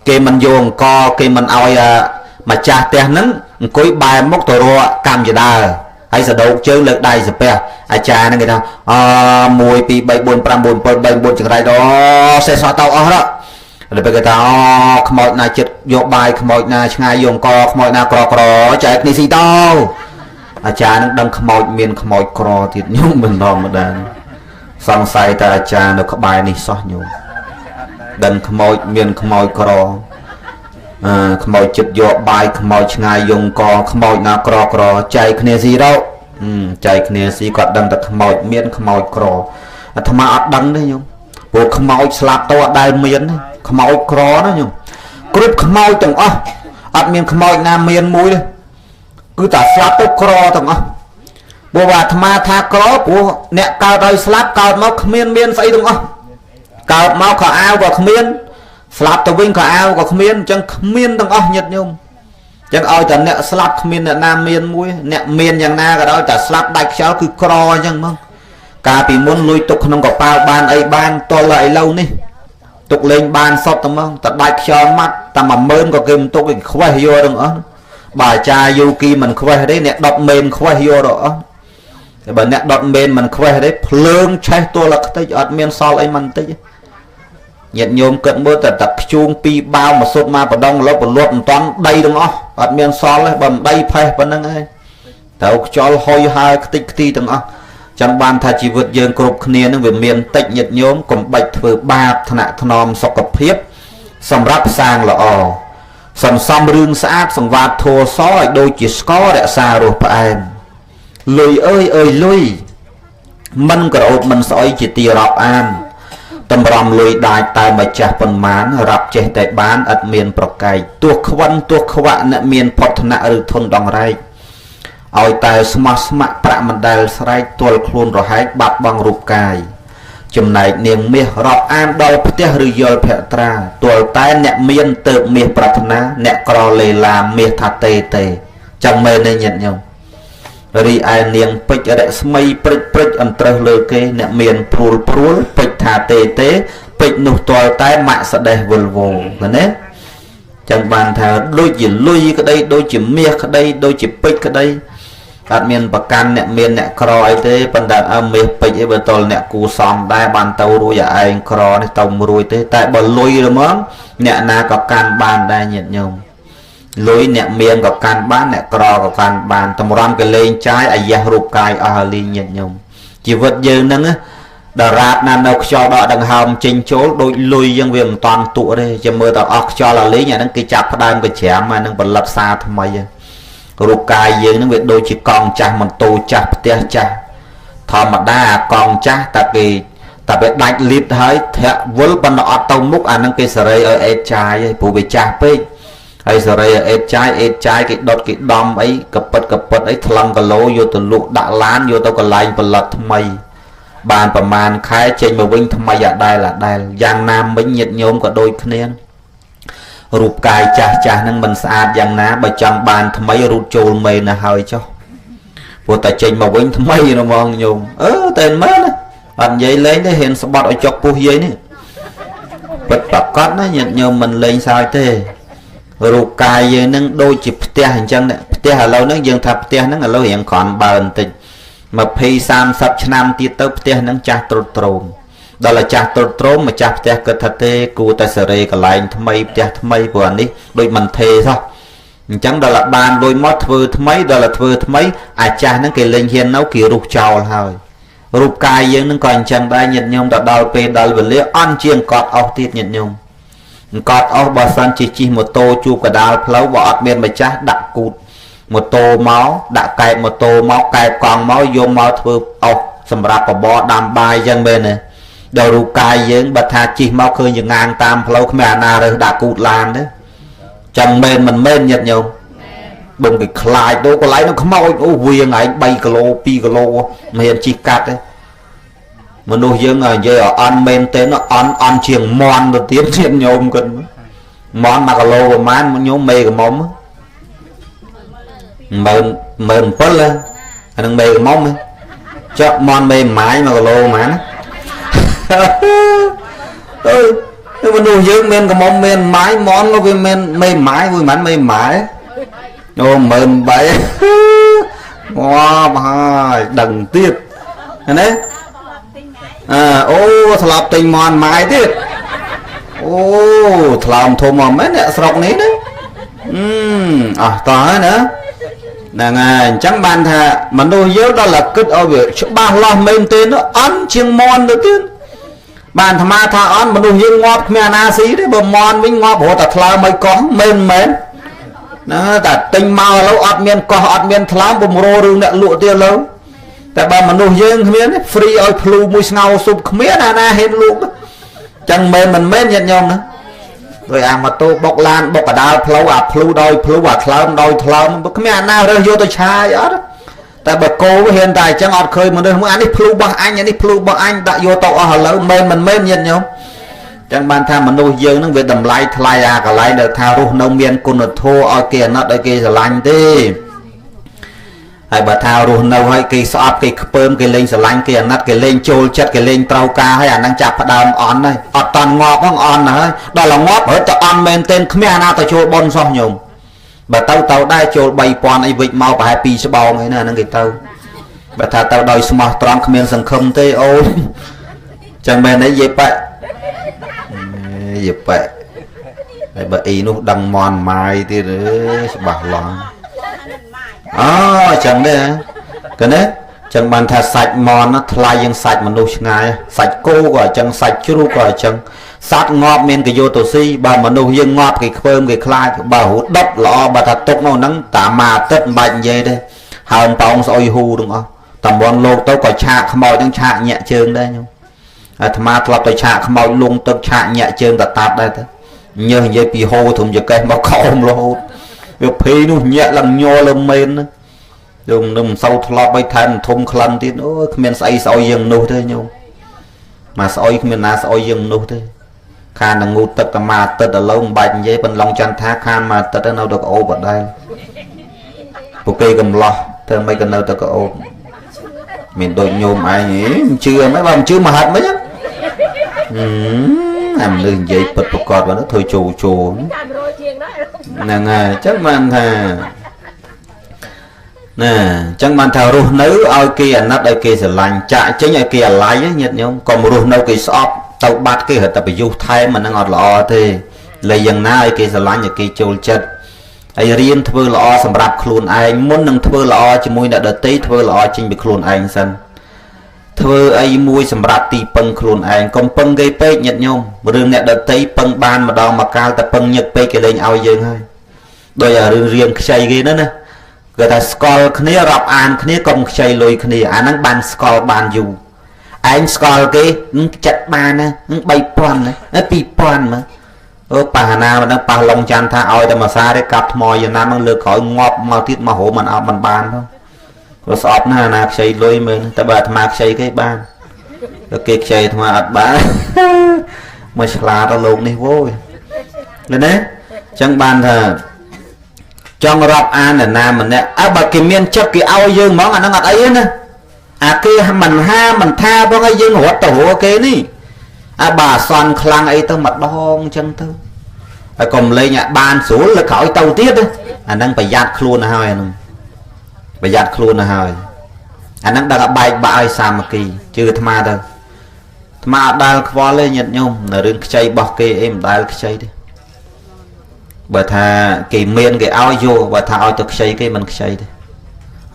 គេមិនយកអង្គគេមិនឲ្យម្ចាស់ផ្ទះហ្នឹងអង្គុយបែរមុខទៅរកកម្មយដាហើយសដោកជើងលើកដៃសាពះអាចារ្យហ្នឹងគេថា1 2 3 4 5 6 7 8 9ចង្រៃដល់សេះសោះទៅអស់ដល់ពេលគេថាខ្មោចណាចិត្តយកបាយខ្មោចណាឆ្ងាយយកអង្គខ្មោចណាក្រចែកគ្នាស៊ីទៅអាចារ្យនឹងដឹងខ្មោចមានខ្មោចក្រទៀតញោមមិនធម្មតាសង្ស័យតែអាចារ្យនៅក្បែរនេះសោះញោមដឹងខ្មោចមានខ្មោចក្រខ្មោចចិត្តយកបាយខ្មោចឆ្ងាយយកអង្គខ្មោចណាក្រចែកគ្នាស៊ីទៅចែកគ្នាស៊ីគាត់ដឹងតែខ្មោចមានខ្មោចក្រអាត្មាអត់ដឹងទេញោមព្រោះខ្មោចស្លាប់ទៅអត់ដែលមានខ្មោចក្រណាញោមគ្រប់ខ្មោចទាំងអស់អត់មានខ្មោចណាមានមួយទេគឺតែស្លាប់ទៅក្រទាំងអស់ព្រោះអាត្មាថាក្រព្រោះអ្នកកើតឲ្យស្លាប់កើតមកគ្មានស្អីទាំងអស់កើតមកក៏អាវក៏គ្មានស្លាប់ទៅវិញក៏អាវក៏គ្មានអញ្ចឹងគ្មានទាំងអស់ញាតិញោមអញ្ចឹងឲ្យតែអ្នកស្លាប់គ្មានអ្នកណាមានមួយអ្នកមានយ៉ាងណាក៏ដោយតែស្លាប់ដាច់ខ្យល់គឺក្រអញ្ចឹងហ្មងកាលពីមុនលុយទុកក្នុងកប៉ាល់បានអីបានតលឥឡូវនេះទុកលេងបានសតតែហ្មងតែដាច់ខ្យល់ម៉ាត់តែ10000ក៏គេមិនទុកគេខ្វេះយកទាំងអស់បើអាចារ្យយោគីមិនខ្វេះទេអ្នកដុតមេនខ្វេះយកដល់អស់តែបើអ្នកដុតមេនមិនខ្វេះទេភ្លើងឆេះទល់តែខ្ទេចអត់មានសល់អីមិនតិចញាតិញោមគិតមើលតែខ្ជូង2បាវមកសុទ្ធមកបដងលុបពលត់មិនតាន់ដីទាំងអស់អត់មានសល់ទេបើមិនដីផេះប៉ុណ្្នឹងឯងត្រូវខ្យល់ហុយហើខ្ទេចខ្ទីទាំងអស់ចឹងបានថាជីវិតយើងគ្រប់គ្នានឹងវាមានតិចញាតិញោមកុំបាច់ធ្វើបាបថ្នាក់ថ្នមសុខភាពសម្រាប់សាងល្អសន្សំរឿងស្អាតសង្វាតធัวសឲ្យដូចជាស្កររក្សារសផ្អែមលុយអើយលុយមិនក្រអូបមិនស្អុយជាទីរាប់អានតម្រាំលុយដាច់តែម្ចាស់ប៉ុន្មានរាប់ចេះតែបានឥតមានប្រកែកទោះខ្វិនទោះខ្វាក់អ្នកមានផុតថ្នាក់ឬធនដងរែកឲ្យតែស្មោះស្ម័គ្រប្រាក់មិនដែលស្រែកទល់ខ្លួនរហែកបាត់បង់រូបកាយចំណែកនាងមាសរាប់អានដល់ផ្ទះឬយល់ភក្ត្រាទល់តែអ្នកមានទៅមាសប្រាថ្នាអ្នកក្រលេឡាមាសថាទេចាំមែនទេញាតិញោមរីឯនាងពេជ្ររស្មីព្រិចអន្ត្រឹសលើគេអ្នកមានព្រួលពេជ្រថាទេពេជ្រនោះទាល់តែម៉ាក់ស្ដេះវល់វល់ណាចឹងបានថាដូចជាលុយក្តីដូចជាមាសក្តីដូចជាពេជ្រក្តីអត់មានប្រកាន់អ្នកមានអ្នកក្រអីទេប៉ុន្តែមាសពេជ្រអីបើតលអ្នកគូសំដែរបានទៅរួចឯងក្រនេះទៅរួចទេតែបើលុយហ្មងអ្នកណាក៏កាន់បានដែរញាតិញោមលុយអ្នកមានក៏កាន់បានអ្នកក្រក៏កាន់បានតម្រាំកលេងចាយអាយ៉ះរូបកាយអស់លីងញាតិញោមជីវិតយើងហ្នឹងដរាបណានៅខ្យល់ដកដង្ហើមចេញចូលដូចលុយយើងវាមិនតាន់ទុទេចាំមើលតែអស់ខ្យល់អាលីងអាហ្នឹងគេចាប់ផ្ដើមកច្រាមអាហ្នឹងផលិតសារថ្មីរូបកាយយើងហ្នឹងវាដូចជាកង់ចាស់ម៉ូតូចាស់ផ្ទះចាស់ធម្មតាកង់ចាស់តែគេតែវាដាច់លីតហើយធាក់វល់ប៉ុន្តែអត់ទៅមុខអាហ្នឹងគេសេរីឲ្យអេតចាយហើយព្រោះវាចាស់ពេកហើយសេរីអេតចាយគេដុតគេដំអីកពិតអីថ្លឹងគីឡូយកទៅលក់ដាក់ឡានយកទៅកន្លែងផលិតថ្មីបានប្រមាណខែចេញមកវិញថ្មីអាដែលយ៉ាងណាមិញញាតិញោមក៏ដូចគ្នារូបកាយចាស់ហ្នឹងមិនស្អាតយ៉ាងណាបើចង់បានថ្មីរូតចូលមេណាហើយចុះព្រោះតែចេញមកវិញថ្មីហ្មងញោមតែមែនណាអត់និយាយលេងទេហ៊ានស្បត់ឲ្យចុកពុះយាយនេះពិតប្រកបណាញាតិញោមមិនលេងសើចទេរូបកាយយើងនឹងដូចជាផ្ទះអញ្ចឹងផ្ទះឥឡូវហ្នឹងយើងថាផ្ទះហ្នឹងឥឡូវរៀងគ្រាន់បើបន្តិច20-30ឆ្នាំទៀតទៅផ្ទះហ្នឹងចាស់ទ្រុឌទ្រោមដល់ចាស់ទ្រុឌទ្រោមម្ចាស់ផ្ទះគិតថាទេគួរតែសេរីកន្លែងថ្មីផ្ទះថ្មីព្រោះអានេះដូចមិនថេសោះ chẳng đó là bàn đôi mót thưa mấy đó là thưa mấy cha nó kì lên hiền nấu kì rụt trào thôi rụt cài dương nó còn chẳng đây nhận nhung đã đào về đào về lấy ăn chiên cọt ốc tiết nhận nhung cọt ốc bà sân chỉ một tô chu cả đào pháo bỏ miền mà cha đặt cụt một tô máu đã cài một tô máu cài còn máu vô máu thưa ốc sầm rạp và bò đàm bài dân bên này đầu rụt cài dương bà tha chỉ máu khơi những ngang tam pháo mẹ na rồi đã cụt lan đấy chẳng men mình men nhật nhau đừng cái khai đâu có lấy nó không mau ô viên ấy 3 kg 2 kg mà hiện chỉ cắt đấy mà nuôi dương ở dưới ở ăn men tên nó ăn chiềng mòn rồi tiếp thêm nhôm cần mòn mà kg và mán nhôm mê cái móng mềm phớt lên anh mê cái móng cho mòn mê mái mà kg mà nó nuôi dương men cái móng men mái món nó với men mê mái vui mắn mê mái ô mềm bậy wow mà đằng tiết đấy ô thọp tình mòn mái tiết ô thọp thô mòn mấy nè sọc ní đấy tỏ nữa nè chẳng bàn thà mà nuôi dưỡng đó là cứt ở việc ba lo mềm tên nó ăn chiêng mòn đầu tiên bàn thà ma thà ăn mà nuôi dưỡng ngọt mẹ na xí đấy bờ mòn với ngọt bộ tạt lao mấy có mềm nó ta tinh màu lâu ọt miền có ọt miền thám bùm rô rừng đã lụa tiêu lâu tại bà mà nuôi dương miền free ơi flu mùi ngao sụp miền na hết luôn chẳng mềm mình mến nhận nhau nữa rồi mà tôi bọc lan bọc cả đào flu đôi flu và thlam bọc miền na rồi vô tôi chai đó tại bà cô hiện tại chẳng ọt khơi mà đây muốn ăn đi flu bằng anh đã vô tàu ở lâu mềm mình mến nhận nhau chẳng ban tham mình nuôi dương nó về tầm lại thay cả lại được thao ru nông miền cồn thô ở kia nó đây kia là lạnh thế hay bà thao ru nâu hay kia sọp kia bơm kia lên là lạnh kia nát kia lên trôi chất kia lên trâu ca hay đang chặt đào on đây ọt toàn ngọt không on này đó là ngọt ở chợ on men tên khmer na ta trôi bon xong nhung bà tàu đai trôi bay pon ấy vịt mau bà happy sẽ bao này nè nó cái tàu bà thao tàu đòi smart tròn khmer sừng không thế ôi chẳng men đấy dễ vậy dịp vậy bà y nó đằng mòn mai thì bảo loạn chẳng đấy cái đấy chẳng bàn thà sạch mòn nó thay nhưng sạch mà nuôi ngay sạch cô gọi chẳng sạch chú gọi chẳng sát ngọt men cái vô tổ si bà mà nuôi dương ngọt cái phơm cái khai bà hút đất lọ bà thật tốt nó nắng tả mà tất bệnh vậy đây hào tông soi hù đúng không tầm bọn lô tao có chạc không bao chẳng chạc nhẹ chương đây nhung mà thọp tôi chạc không bao luôn tôi chạc nhẹ chương ta tạt đây thế nhớ vậy bị hô thùng giật cây mà không lô việc phê nó nhẹ lần nhô lên men dùng nằm sâu thọp bay thành thùng khăn thì nó men say soi dừng nô thế nhung mà soi men na soi dừng nô thế khan là ngu tật mà tật ở lâu bạch vậy bên lòng chân thác khan mà tật ở đâu được ô vào đây ok cầm lo thơ mấy cái nơi tật có ô mình đội nhôm ai nhỉ chưa mấy bạn chưa mà hạt mấy nhá làm lưng dây bật bật cọt và nó thôi chù nè chắc man thà nè chắc man thà ruột nữ ao kia nát ao kia sẽ lành chạy chính ao kia lái nhiệt nhung còn một ruột nâu kia shop tàu bát kia tập bị du thay mà nó ngọt lọ thì lấy dần na ao kia sẽ lành kia chôn chất ai riêng thưa lọ sầm rạp khuôn anh muốn nâng thưa lọ chỉ môi đã đợt tí thưa lọ chính bị khuôn anh sân thưa ai môi sầm rạp tì păng khuôn anh còn păng gây pê nhật nhung rừng nè đợt tí păng ban mà đo mà cao ta păng nhật pê cái lên ao dương hơi đôi ở rừng riêng xây ghê nữa nè người ta scroll khné rạp an khné công xây lôi khné anh đang ban scroll ban dù anh scroll cái chặt ban á bay pon đấy pi pon mà bà na mà đang bà lòng chan tha oi ta mà xa đấy cặp mồi giờ nam đang lừa khỏi ngọt màu tiết mà hổ mình áo mình bàn không rồi sọp na nạc xây lôi mình ta bà tham xây cái ban rồi kẹt xây tham ạt bá mà là tao lộn đi vô lên đấy chẳng bàn thờ trong rập an là nam mình nè bà kìm miên chấp cái ao dương món ăn nó ngọt ấy nè kia mình tha bao ngay dương hột tổ ok ní bà xoan khlang ấy tao mặt đong chân thôi còn lấy nhà ban số là khỏi tàu tiết đấy đang phải giặt luôn là hai phải giặt luôn là hai đang đặt bài bài sao mà kỳ chưa tham đâu mà đào qua lên nhận nhung là đừng chơi bọc kê em đào chơi đi bà thà kỳ miên cái áo vô bà thà áo thực xây cái mình xây đi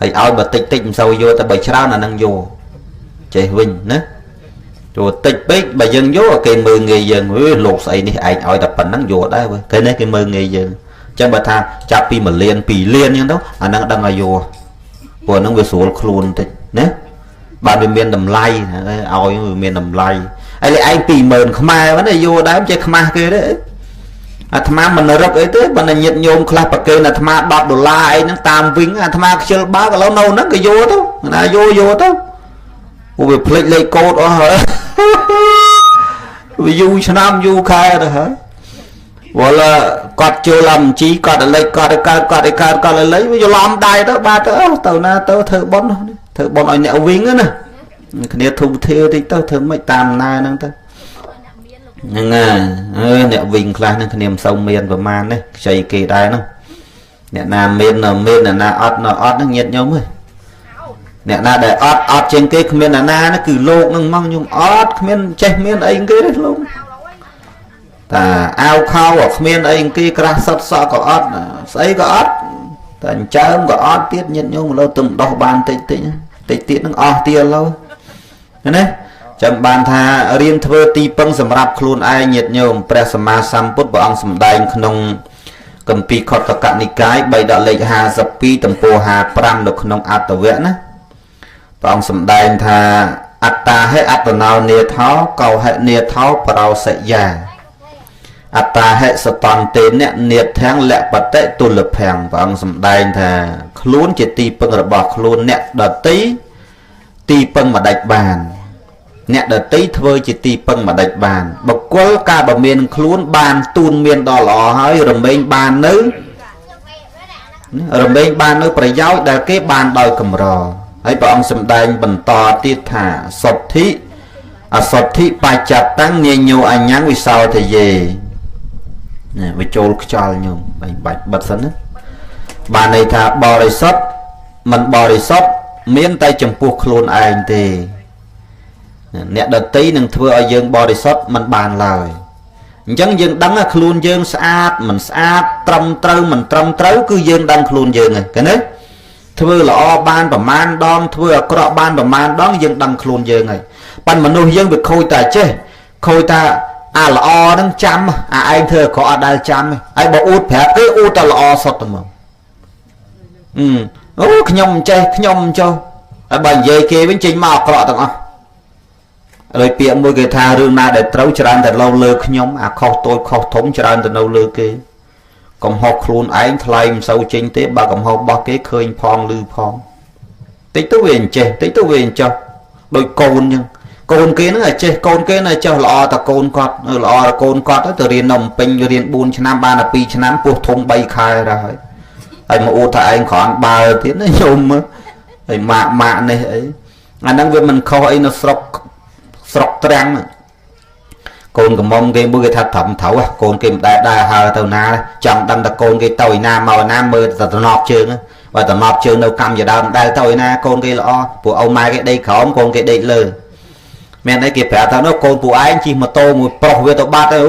hay áo bà tích tích sau vô ta bởi trao là năng vô chạy huynh nữa rồi tích bích bà dân vô cái 10 người dân với lột xây đi ai áo tập phần năng vô đấy cái này cái 10 người dân chẳng bà thà chạp pi mà liền pì liên như đó năng đang là vô của nó về số luôn tích nhé bà bên miền đầm lay áo miền đầm lay ai lại anh pì mờn không ai vấn đề vô đám chơi không ai kia đấy tham mình nói rất ấy thế bạn này nhiệt nhôm clap bạc kê là tham $10 ấy nó tam vĩnh tham chơi bá cái lâu nâu nó cái vô đâu là vô đâu vì play lấy code đó hả vì du cho nam du khai rồi hả gọi là quạt chưa làm chí quạt lấy quạt lấy ví dụ làm đài đó ba tao na tao thợ bón ở nhậu vĩnh á nè cái thu theo thì tao thợ mấy tam na năng tao nhưng nẹo vinh khai năng niềm sâu miền và man đấy chạy kỳ đai nó nẹo nam miền là na ót nó nhiệt nhau mới nẹo na để ót trên cái miền là na nó cứ lô nó mong nhung ót miền chạy miền anh cái đấy luôn ta ao khao ở miền anh cái ra sọt sọ có ót xây có ót thành chớm có ót tiết nhiệt nhau mà lâu từng đo bàn tịt nó ót tia lâu đấy chẳng bàn tha riêng thơ ti păng sầm rạp khuôn ai nhiệt nhôm presama samput bảo ông sầm đai không cầm pi khọt cả cạn cái bay đã lấy hà dập pi tầm po hà pram được không ạt tờ vẽ nữa bảo ông sầm đai tha atta hay atta nào nia tháo cầu hệ nia tháo bảo sẽ già atta hệ satan tên nè nia tháng lẹ bát tệ tu lập hàng bảo ông sầm đai tha khuôn chỉ ti păng là bảo khuôn nè đợt tí ti păng mà đạch bàn nè đợt tí thôi chỉ ti păng mà đạch bàn bậc quál ca bà miền khuôn bàn tuôn miền đỏ lọ hơi rồi bên bàn nữ rồi bên bàn nữ phải giáo đại cái bàn đòi cầm rò ấy bà ông sầm đành bẩn to tiết thả sọt thị bài chặt tăng nhiều nhiều anh nhắn vì sao thì gì nè với trôi cho nhiều bạch bật sẵn á bà này thả bò đầy sót mình bò đầy sót miếng tay chồng buộc luôn anh thì nè đợt tí nâng thưa ở dương bò đầy sót mình bàn lời chẳng dương đắng là luôn dương sát mình sát trâm trâu mình trâm trâu cứ dương đăng luôn dương này cái đấy thưa là o ban và man đón thưa có ban và man đón dương đăng luôn dương này ban mà nuôi dương bị khôi ta chứ khôi ta à là o đang chăm à anh thưa có ở đây chăm ai bảo út phép cái út ta là o sọt mà nhom chơi nhom cho bà về kia bên chính mà có tặng không rồi tiệm môi cái tha rương na để trâu tràn từ lâu lơ nhóm à kho tôi kho thống tràn từ lâu lơ kia còn học luôn ánh thay sâu chính tế bà còn học ba cái khơi phong lư phong tích tố về cho đôi côn nhưng côn kia nó là chơi côn kia này cho lọ ta côn cọt lọ là côn cọt đó từ riêng nồng pin riêng buôn cho năm ba là pi cho năm buộc thùng bay khai ra rồi anh mà ô thà anh khoảng 3 tiếng nó nhôm ấy mạ này ấy anh đang về mình kho ấy nó sọc trăng côn cầm mông cái bữa cái thật thẩm thấu côn kim đại hà tàu na chẳng đăng là côn cái tàu na màu nam mơ tàu nọp trường và tàu nọp trường đâu cầm giờ đâu đại tàu na côn cái lọ của ông mai cái đây khóm côn cái đây lơ men đấy kịp phải tao nó côn của anh chỉ mà tô một pro về tàu ba tao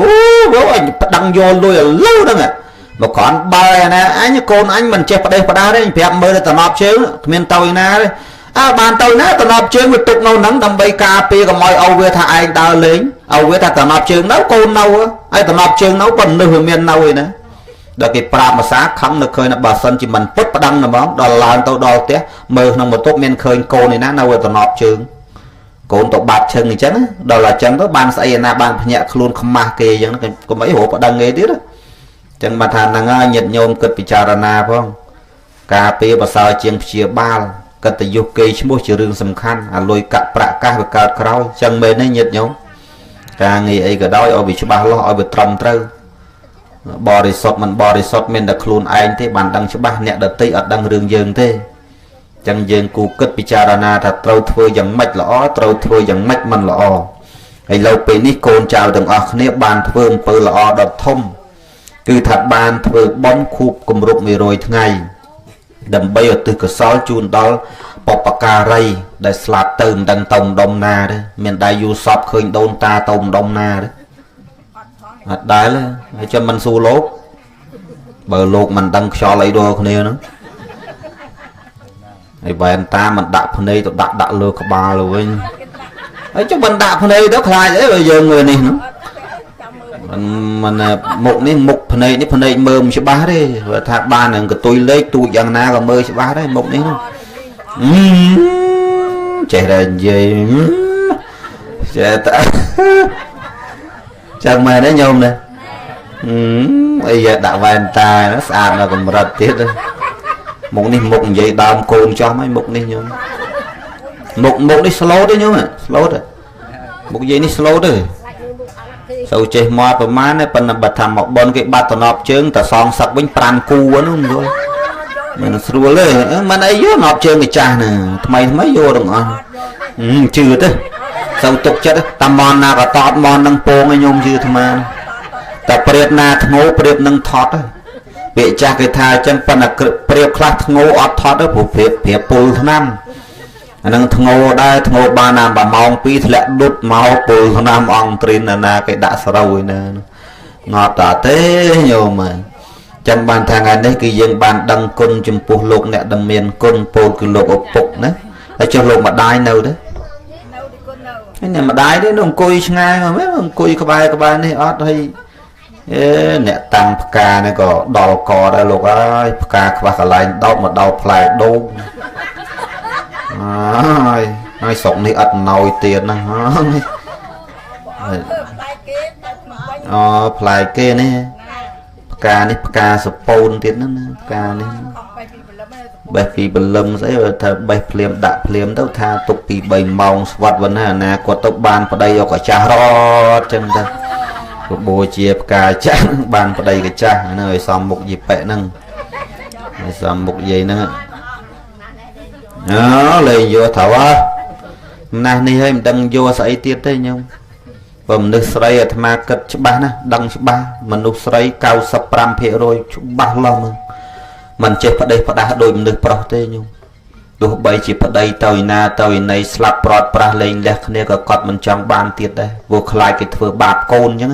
anh đăng vô lui là lâu đó nè mà còn ba nè anh côn anh mình chép vào đây đấy phải mơ tàu nọp trường men tàu na đấy bàn tàu nè tàu nọp trường một tục nâu nắng đầm bay cà phê còn mọi âu về thà anh đào lính âu về thà tàu nọp trường nấu côn nâu ai tàu nọp trường nấu bần nơi miền nâu vậy nè đó cái pra mà sáng khăm được khơi là bà sân chỉ mình bứt đăng là món đó là tàu đò té mơ nó một tốt men khơi côn này nè nâu về tàu nọp trường côn tàu bạc chân thì chắn đó là chắn đó ban say na ban nhẹ luôn không ma kê chẳng nó có mấy hộp đăng nghề tiếp đó chẳng mà thà năng nhiệt nhôm cực bị trà na phải không cà phê bà sao chiên chia ba cái tự dục cây mua chữ rừng sầm khăn à lôi cạn bạ ca và cạn cào chẳng mê này nhiệt nhông ca nghĩ ấy cái đó ở bị ba lo ở bị trầm trâu bò đi sọt mình đã luôn anh thế bàn đăng cho ba nhẹ đợt tây ở đăng rừng dương thế chẳng dương cụ cất bị cha na thật trâu thôi chẳng mạch lõ trâu thôi chẳng mạch mình lõ hay lâu bên ní côn chào từng ở nếp bàn thôi pơ lõ đợt thông cứ thật bàn thôi bóng khúc cùng rụp mì rồi ngày đầm bay ở từ cửa sói chun đó bọc bạc cà ray để slap tường đằng tông đông na đấy miền đại du sọp khơi đôn ta tông đông na đấy đấy là cho mình xu lốt បើលោកមិនដឹងខ្យល់អីដល់គ្នាហ្នឹងហើយវ៉ែនតាមិនដាក់ភ្នែកទៅដាក់លើក្បាលទៅវិញហើយចុះមិនដាក់ភ្នែកទៅខ្លាចអីបើយើងមើលនេះហ្នឹងមិនមុខនេះមុខភ្នែកនេះភ្នែកមើលមិនច្បាស់ទេបើថាបាននឹងកតុយលេខទូចយ៉ាងណាក៏មើលច្បាស់ដែរមុខនេះចេះតែនិយាយចេះតែចាំមែនទេញោមណាអីដាក់វ៉ែនតាស្អាតដល់កម្រិតទៀតមុខនេះមុខនិយាយដើមកូនចោះហើយមុខនេះញោមមុខនេះ slow ទេញោម slow ទេមុខនិយាយនេះ slow ទេសូវចេះមកប្រហែលទេប៉ុន្តែបើថាមកបនគេបាត់តំណប់ជើងតែសងសឹកវិញ5គូហ្នឹងមិនយល់មិនស្រួលទេមិនអីយកណប់ជើងម្ចាស់ណាថ្មីយកទាំងអស់ជឿទេសូវទុកចិត្តតាមមនណាក៏តតមននឹងពងឲ្យញោមជឿអាត្មាតែព្រាបណាធ្ងោព្រាបនឹងថត់ពាក្យចាស់គេថាអញ្ចឹងប៉ុន្តែព្រាបខ្លះធ្ងោអត់ថត់ទេព្រោះព្រាបពុលថ្នាំអានឹងធ្ងោដែរធ្ងោបានណា1ម៉ោង2ធ្លាក់ដុតមកពុលថ្នាំអង្គត្រិនណាគេដាក់ស្រូវឯណាងត់តាទេញោមចឹងបានថាថ្ងៃនេះគឺយើងបានដឹងគុណចំពោះលោកអ្នកដែលមានគុណពោលគឺលោកឪពុកណាហើយចុះលោកម្ដាយនៅទេនេះម្ដាយនេះអង្គុយឆ្ងាយមកអង្គុយក្បែរនេះអត់ហើយអ្នកតាំងផ្កានេះក៏ដល់កដែរលោកអើយផ្កាខ្វះកន្លែងដោតមកដោតផ្លែដូងហើយស្រុកនេះអត់ណយទៀតណាអូផ្លែគេនេះផ្កានេះផ្កាសពូនទៀតហ្នឹងណាផ្កានេះបេះពីបលឹមស្អីថាបេះភ្លាមដាក់ភ្លាមទៅថាទុកពី3ម៉ោងស្វាត់វិញណាណាគាត់ទៅបានប្តីយកកាចាស់រត់ចឹងទៅបូជាផ្កាចាស់បានប្តីកាចាស់ហ្នឹងឲ្យសំមុខយីប៉ែហ្នឹងឲ្យសំមុខយាយហ្នឹងលេងយកត្រូវណាស់នេះហើយមិនដឹងយកស្អីទៀតទេញោមបើមនុស្សស្រីអាត្មាគិតច្បាស់ណាដឹងច្បាស់មនុស្សស្រី 95% ច្បាស់ឡោះមើលមិនចេះផ្ដេសផ្ដាស់ដូចមនុស្សប្រុសទេញោមទោះបីជាប្តីទៅណាទៅណីស្លាប់ប្រត់ប្រាស់លេងលះគ្នាក៏គាត់មិនចង់បានទៀតដែរព្រោះខ្លាចគេធ្វើបាបកូនអញ្ចឹង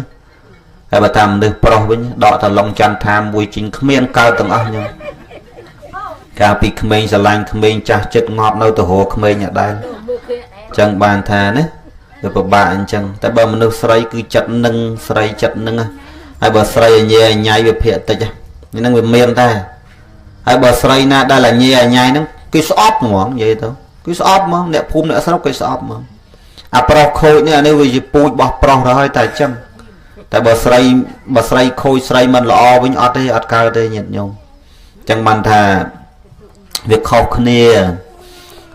ហើយបើតាមមនុស្សប្រុសវិញដកតឡុងច័ន្ទថាមួយជីងគ្មានកើតទាំងអស់ញោមកាលពីក្មេងស្រឡាញ់ក្មេងចាស់ចិត្តងប់នៅទៅរកក្មេងអត់ដែរអញ្ចឹងបានថាណាវាពិបាកអញ្ចឹងតែបើមនុស្សស្រីគឺចិត្តនឹងស្រីចិត្តនឹងហើយបើស្រីអញ្ញាអញ្ញៃវាភាកតិចហ្នឹងវាមានតែហើយបើស្រីណាដែលអញ្ញាអញ្ញៃហ្នឹងគេស្អប់ហ្មងនិយាយទៅគឺស្អប់ហ្មងអ្នកភូមិអ្នកស្រុកគេស្អប់ហ្មងអាប្រុសខូចនេះអានេះវាជាពូជរបស់ប្រុសទៅហើយតែអញ្ចឹងតែបើស្រីខូចស្រីមិនល្អវិញអត់ទេអត់កើតទេញាតិញោមអញ្ចឹងបានថាវាខុសគ្នា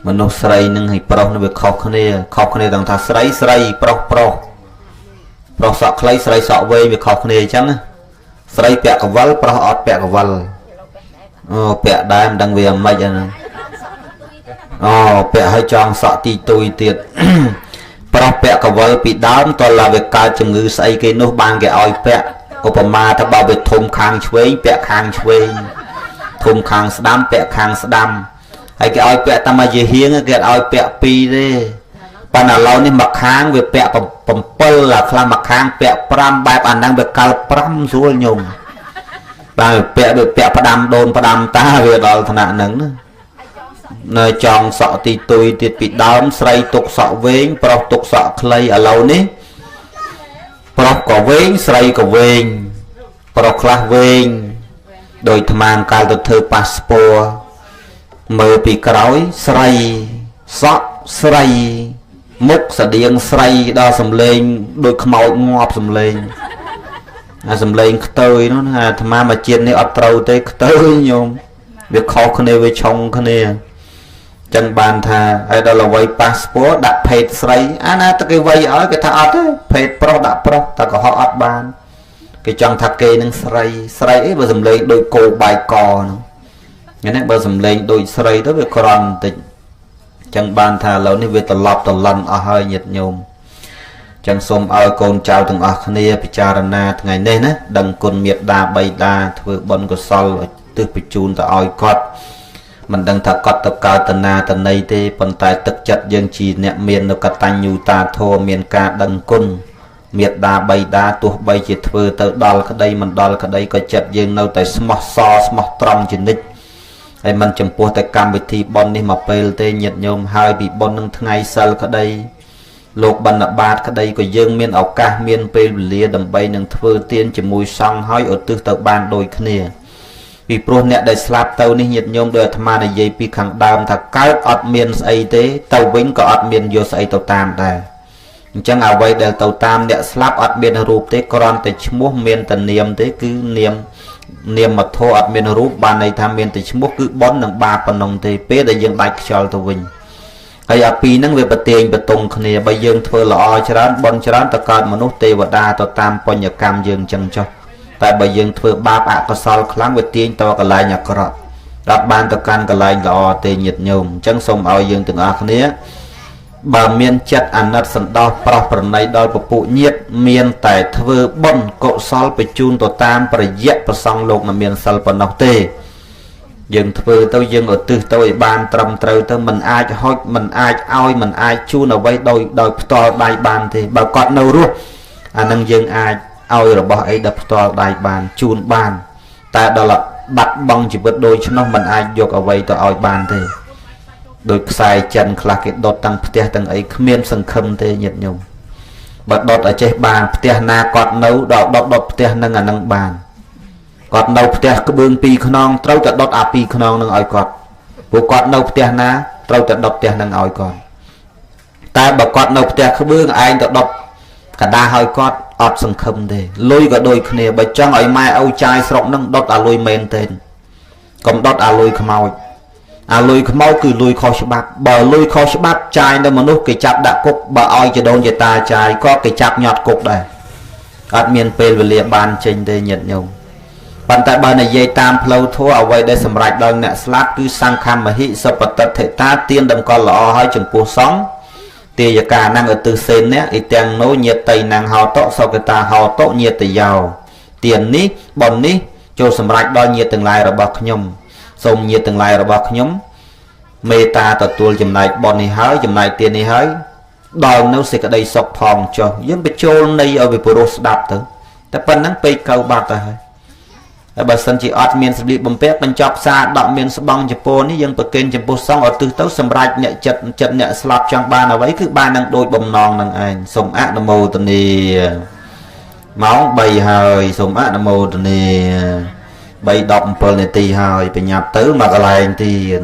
មនុស្សស្រីនឹងឲ្យប្រុសនឹងវាខុសគ្នាទាំងថាស្រីប្រុសសក់ខ្លីស្រីសក់វែងវាខុសគ្នាអញ្ចឹងស្រីពាក់កវិលប្រុសអត់ពាក់កវិលអូពាក់ដែរមិនដឹងវាមិនហ្នឹងអូពាក់ឲ្យចងសក់ទីទុយទៀតប្រុសពាក់កវិលពីដើមតើវាកើតជំងឺស្អីគេនោះបានគេឲ្យពាក់ឧបមាថាបើវាធំខាងឆ្វេងពាក់ខាងឆ្វេងធំខាងស្ដាំពាក់ខាងស្ដាំហើយគេឲ្យពាក់តាមជាហៀងគេអត់ឲ្យពាក់2ទេប៉ុន្តែឥឡូវនេះមកខាងវាពាក់7អាខ្លះមកខាងពាក់5បែបអាហ្នឹងវាកើត5ស្រួលញោមបាទពាក់ដូចពាក់ផ្ដាំដូនផ្ដាំតាវាដល់ថ្នាក់ហ្នឹងណានៅចង់សក់ទីទុយទៀតពីដើមស្រីទុកសក់វែងប្រុសទុកសក់ខ្លីឥឡូវនេះប្រុសក៏វែងស្រីក៏វែងប្រុសខ្លះវែងដោយថ្មកាលទៅធ្វើប៉ាសពតមើលពីក្រោយស្រីសក់ស្រីមុខស្តៀងស្រីដល់សំឡេងដូចខ្មោចងាប់សំឡេងអាសំឡេងខ្ទើយនោះអាអាត្មាមកជាតិនេះអត់ត្រូវទេខ្ទើយញោមវាខុសគ្នាវាឆុងគ្នាចឹងបានថាហើយដល់អ្វីប៉ាសពតដាក់ភេទស្រីអាណាទៅគេវ័យឲ្យគេថាអត់ទេភេទប្រុសដាក់ប្រុសតែកុហកអត់បានគេចង់ថាគេនឹងស្រីអីបើសំឡេងដូចគោបាយកនោះហ្នឹងបើសំឡេងដូចស្រីទៅវាក្រន់បន្តិចចឹងបានថាឥឡូវនេះវាត្រឡប់ត្រឡន់អស់ហើយញាតិញោមចឹងសូមឲ្យកូនចៅទាំងអស់គ្នាពិចារណាថ្ងៃនេះណាដឹងគុណមេត្តាបិតាធ្វើបុណ្យកុសលទិសបញ្ជូនទៅឲ្យគាត់មិនដឹងថាគាត់ទៅកើតតាណាតណីទេប៉ុន្តែទឹកចិត្តយើងជាអ្នកមាននៅកតញ្ញូតាធម៌មានការដឹងគុណ មេត្តាបីតាទោះបីជាធ្វើទៅដល់ក្តីមិនដល់ក្តីក៏ចិត្តយើងនៅតែស្មោះសរស្មោះត្រង់ជានិច្ចហើយមិនចំពោះតែកម្មវិធីបុណ្យនេះមកពេលទេញាតិញោមហើយពីបុណ្យនឹងថ្ងៃសិលក្តីលោកបណ្ឌបាតក្តីក៏យើងមានឱកាសមានពេលវេលាដើម្បីនឹងធ្វើទានជាមួយសង្ឃហើយឧទ្ទិសទៅបានដូចគ្នាពីព្រោះអ្នកដែលស្លាប់ទៅនេះញាតិញោមដោយអាត្មានិយាយពីខាងដើមថាកើតអត់មានស្អីទេទៅវិញក៏អត់មានយកស្អីទៅតាមដែរអញ្ចឹងអ្វីដែលទៅតាមអ្នកស្លាប់អត់មានរូបទេគ្រាន់តែឈ្មោះមានតែនាមទេគឺនាមធម៌អត់មានរូបបានន័យថាមានតែឈ្មោះគឺបុណ្យនិងបាបប៉ុណ្ណឹងទេពេលដែលយើងដាច់ខ្យល់ទៅវិញហើយអាពីរហ្នឹងវាប្រទៀងបតុងគ្នាបើយើងធ្វើល្អច្រើនបុណ្យច្រើនទៅកើតមនុស្សទេវតាទៅតាមបញ្ញកម្មយើងអញ្ចឹងចុះតែបើយើងធ្វើបាបអកុសលខ្លាំងវាទាញទៅកន្លែងអាក្រក់អត់បានទៅកាន់កន្លែងល្អទេញាតិញោមអញ្ចឹងសូមឲ្យយើងទាំងអស់គ្នាបើមានចិត្តអាណិតសន្តោសប្រោះប្រណីដល់ពពួកញាតិមានតែធ្វើបុណ្យកុសលបញ្ជូនទៅតាមប្រយ័ត្នប្រសងលោកមិនមានសិលប៉ុណ្ណោះទេយើងធ្វើទៅយើងឧទ្ទិសទៅឲ្យបានត្រឹមត្រូវទៅមិនអាចហុចមិនអាចឲ្យមិនអាចជូនអ្វីដោយផ្ទាល់ដៃបានទេបើគាត់នៅរស់អានឹងយើងអាចឲ្យរបស់អីដល់ផ្ទាល់ដៃបានជូនបានតែដល់បាត់បង់ជីវិតដូច្នោះមិនអាចយកអ្វីទៅឲ្យបានទេដោយខ្សែចិនខ្លះគេដុតទាំងផ្ទះទាំងអីគ្មានសង្ឃឹមទេញាតិញោមបើដុតឲ្យចេះបានផ្ទះណាគាត់នៅដល់ដុតផ្ទះនឹងអានឹងបានគាត់នៅផ្ទះក្បឿង2ខ្នងត្រូវតែដុតអា2ខ្នងនឹងឲ្យគាត់ព្រោះគាត់នៅផ្ទះណាត្រូវតែដុតផ្ទះនឹងឲ្យគាត់តែបើគាត់នៅផ្ទះក្បឿងឯងទៅដុតកដាឲ្យគាត់អត់សង្ឃឹមទេលុយក៏ដូចគ្នាបើចង់ឲ្យម៉ែឪចាយស្រុកនឹងដុតអាលុយមែនទេកុំដុតអាលុយខ្មោចអាលុយខ្មោចគឺលុយខុសច្បាប់បើលុយខុសច្បាប់ចាយនៅមនុស្សគេចាប់ដាក់គុកបើឲ្យជាដូនជាតាចាយក៏គេចាប់ញាត់គុកដែរអត់មានពេលវេលាបានចេញទេញាតិញោមប៉ុន្តែបើនិយាយតាមផ្លូវធម៌អ្វីដែលសម្រេចដល់អ្នកស្លាប់គឺសង្ឃមហិសពតិថេតាទានតម្កល់ល្អហើយចំពោះសង្ឃទាយកាnăngឧទ្ទិសសេនអ្នកអ៊ីទាំងណូញាតិnăngហោតសុគតាហោតញាតិយោទាននេះបុណ្យនេះចូលសម្រេចដល់ញាតិទាំងឡាយរបស់ខ្ញុំសូមញាតិទាំងឡាយរបស់ខ្ញុំមេត្តាទទួលចំណែកបុណ្យនេះហើយចំណែកទាននេះហើយដល់នៅសេចក្តីសុខផងចុះយើងបញ្ចូលនៃឲ្យវាព្រោះស្ដាប់ទៅតែប៉ុណ្ណឹងពេកកៅបាត់ទៅហើយបើសិនជាអត់មានសម្លៀកបំពាក់បញ្ចប់សារដកមានស្បង់ជប៉ុននេះយើងប្រគេនចំពោះសង្ឃឧទ្ទិសទៅសម្រាប់អ្នកចិត្តអ្នកស្លាប់ចង់បានអ្វីគឺបាននឹងដូចបំណងនឹងឯងសូមអនុមោទនាម៉ោង3ហើយសូមអនុមោទនា3:17នាទីហើយបញ្ញាប់ទៅមកកន្លែងទៀត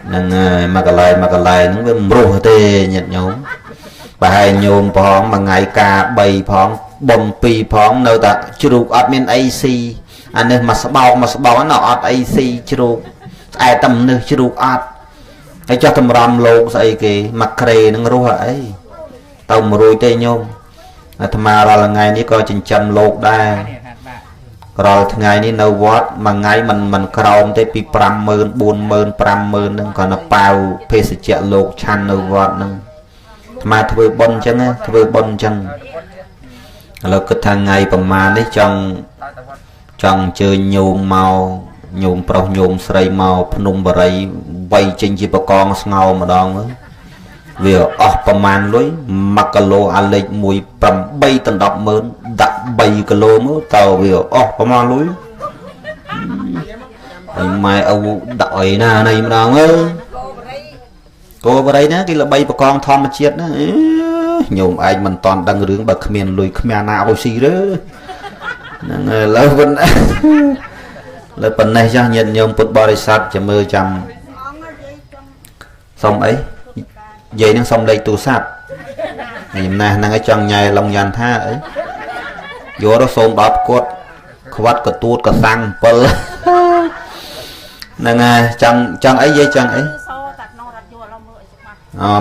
ហ្នឹងហើយមកកន្លែងហ្នឹងវាមិនរស់ទេញាតិញោមបើឲ្យញោមផងមួយថ្ងៃការ3ផងបំ2ផងនៅតែជ្រូកអត់មានអីស៊ីអានេះមកស្បោកណាអត់អីស៊ីជ្រូកស្អែតតែមនុស្សជ្រូកអត់ហើយចោះតម្រាំលោកស្អីគេមកក្រេនឹងរស់អីទៅមួយរួយទេញោមអាត្មារាល់ថ្ងៃនេះក៏ចិញ្ចឹមលោកដែររាល់ថ្ងៃនេះនៅវត្តមួយថ្ងៃមិនក្រោមទេពី50000 40000 50000ហ្នឹងគាត់ទៅប៉ាវភេសជ្ជៈលោកឆាន់នៅវត្តហ្នឹងអាត្មាធ្វើបុណ្យអញ្ចឹងធ្វើបុណ្យអញ្ចឹងឥឡូវគិតថាថ្ងៃប្រហែលនេះចង់អញ្ជើញញោមមកញោមប្រុសញោមស្រីមកភ្នំបរិយវៃចេញជាបកងស្ងោម្ដងវាអស់ប្រហែលលុយ1គីឡូអាលេខ1 8 ដល់ 100000ដាក់3គីឡូមកតើវាអស់ប្រហែលលុយហើយម៉ែឪដាក់អីណានៃម្ដងគោបរិយណាគេល្បីបកងធម្មជាតិណាញោមឯងមិនតន់ដឹងរឿងបើគ្មានលុយគ្មានណាឲ្យស៊ីទេហ្នឹងឥឡូវប៉ុណ្ណេះចាស់ញាតិញោមពុទ្ធបរិស័ទចាំមើលចាំសុំអីនិយាយនឹងសុំលេខទូរស័ព្ទនេះណាស់ហ្នឹងឯងចង់ញ៉ែឡុងយ៉ាន់ថាអីយកទៅសូមដល់គាត់ខ្វាត់កទួតកសាំង7ហ្នឹងហើយចង់អីនិយាយចង់អី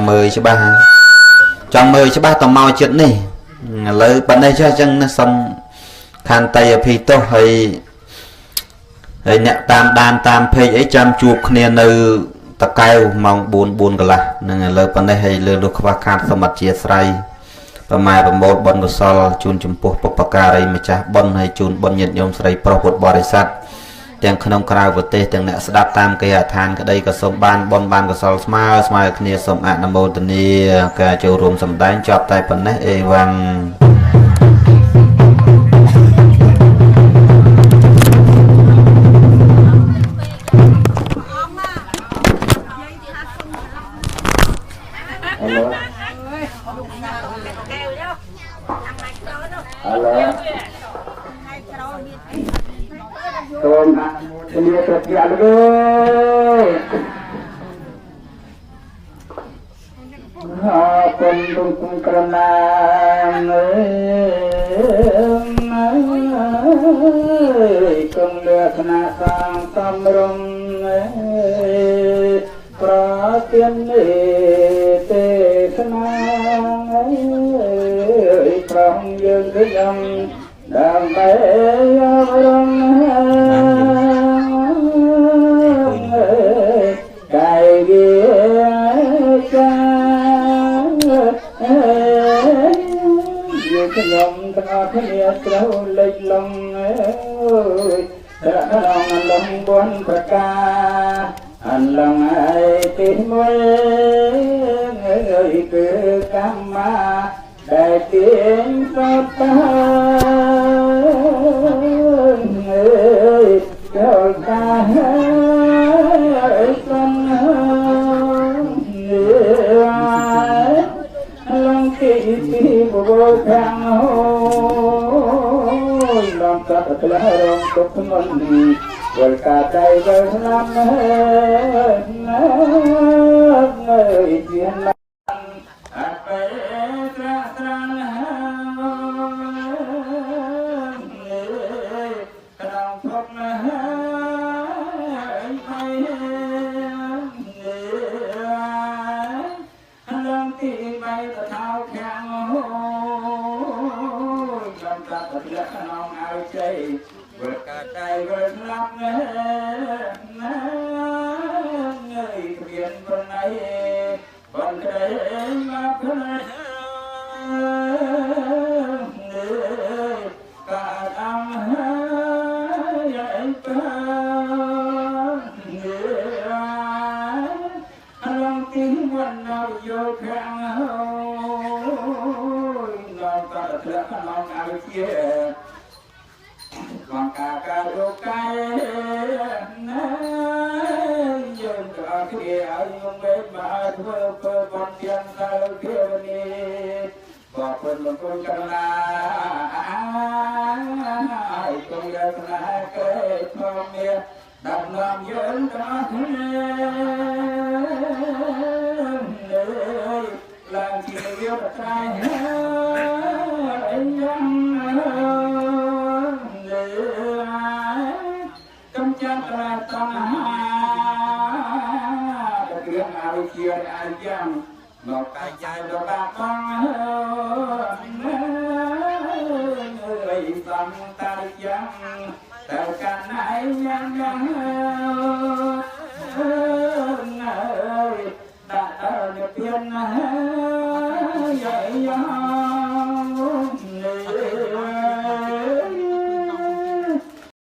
មើលច្បាស់ចង់មើលច្បាស់តមកចិត្តនេះឥឡូវប៉ុណ្ណេះចាស់អញ្ចឹងណាសុំខន្តីអភ័យទោសហើយអ្នកតាមដានតាមเพจអីចាំជួបគ្នានៅតកែវម៉ោង4 4កន្លះហ្នឹងឥឡូវប៉ុណ្ណេះហើយលើលោកខ្វះខាតសូមអធិស្ឋានប្រម៉ែប្រមូលបុណ្យកុសលជូនចំពោះបុព្វការីម្ចាស់បុណ្យហើយជូនបុណ្យញាតិញោមស្រីប្រុសពុទ្ធបរិស័ទទាំងក្នុងក្រៅប្រទេសទាំងអ្នកស្ដាប់តាមគេអដ្ឋានក្តីក៏សូមបានបុណ្យបានកុសលស្មើគ្នាសូមអនុមោទនាការចូលរួមសម្ដែងចប់តែប៉ុណ្ណេះអេវ៉ាំង tôm lia thật gà luôn con tung cơn công lệ na sang tam rong pra tiên tê na prong dương dương đang bay rong cài ghế cha dương nhom ta khnia trâu lệch lòng lòng buồn bạc ca anh lòng ai tìm môi người cứ cam ma đại tiếng xót ta người cầu ca con người lòng kỳ vô khang lòng ta thật là lòng tốt mình vừa cả tay vừa làm người chuyện làm phải ra trăng lòng phật lòng thì bay thao khang lòng ta thật là lòng ai chơi vượt cả tay vượt lắm người thuyền con này con đây mà con người cả năm dạy con người lòng tiếng quân nào vô khang lòng ta thật là lòng ai kia con ca lô cay dương cả kia ai không biết mà thưa con tiền sao kia đi bỏ quên một con chân là ai cũng được là cái thơm kia đập làm dưỡng cả làm chiều yêu trai anh trong chân là con đặc biệt ai chia ai chăng một tay dài đồ bạc con người tâm tay chăng đầu cả nãy nhang nhang đã được tiền dạy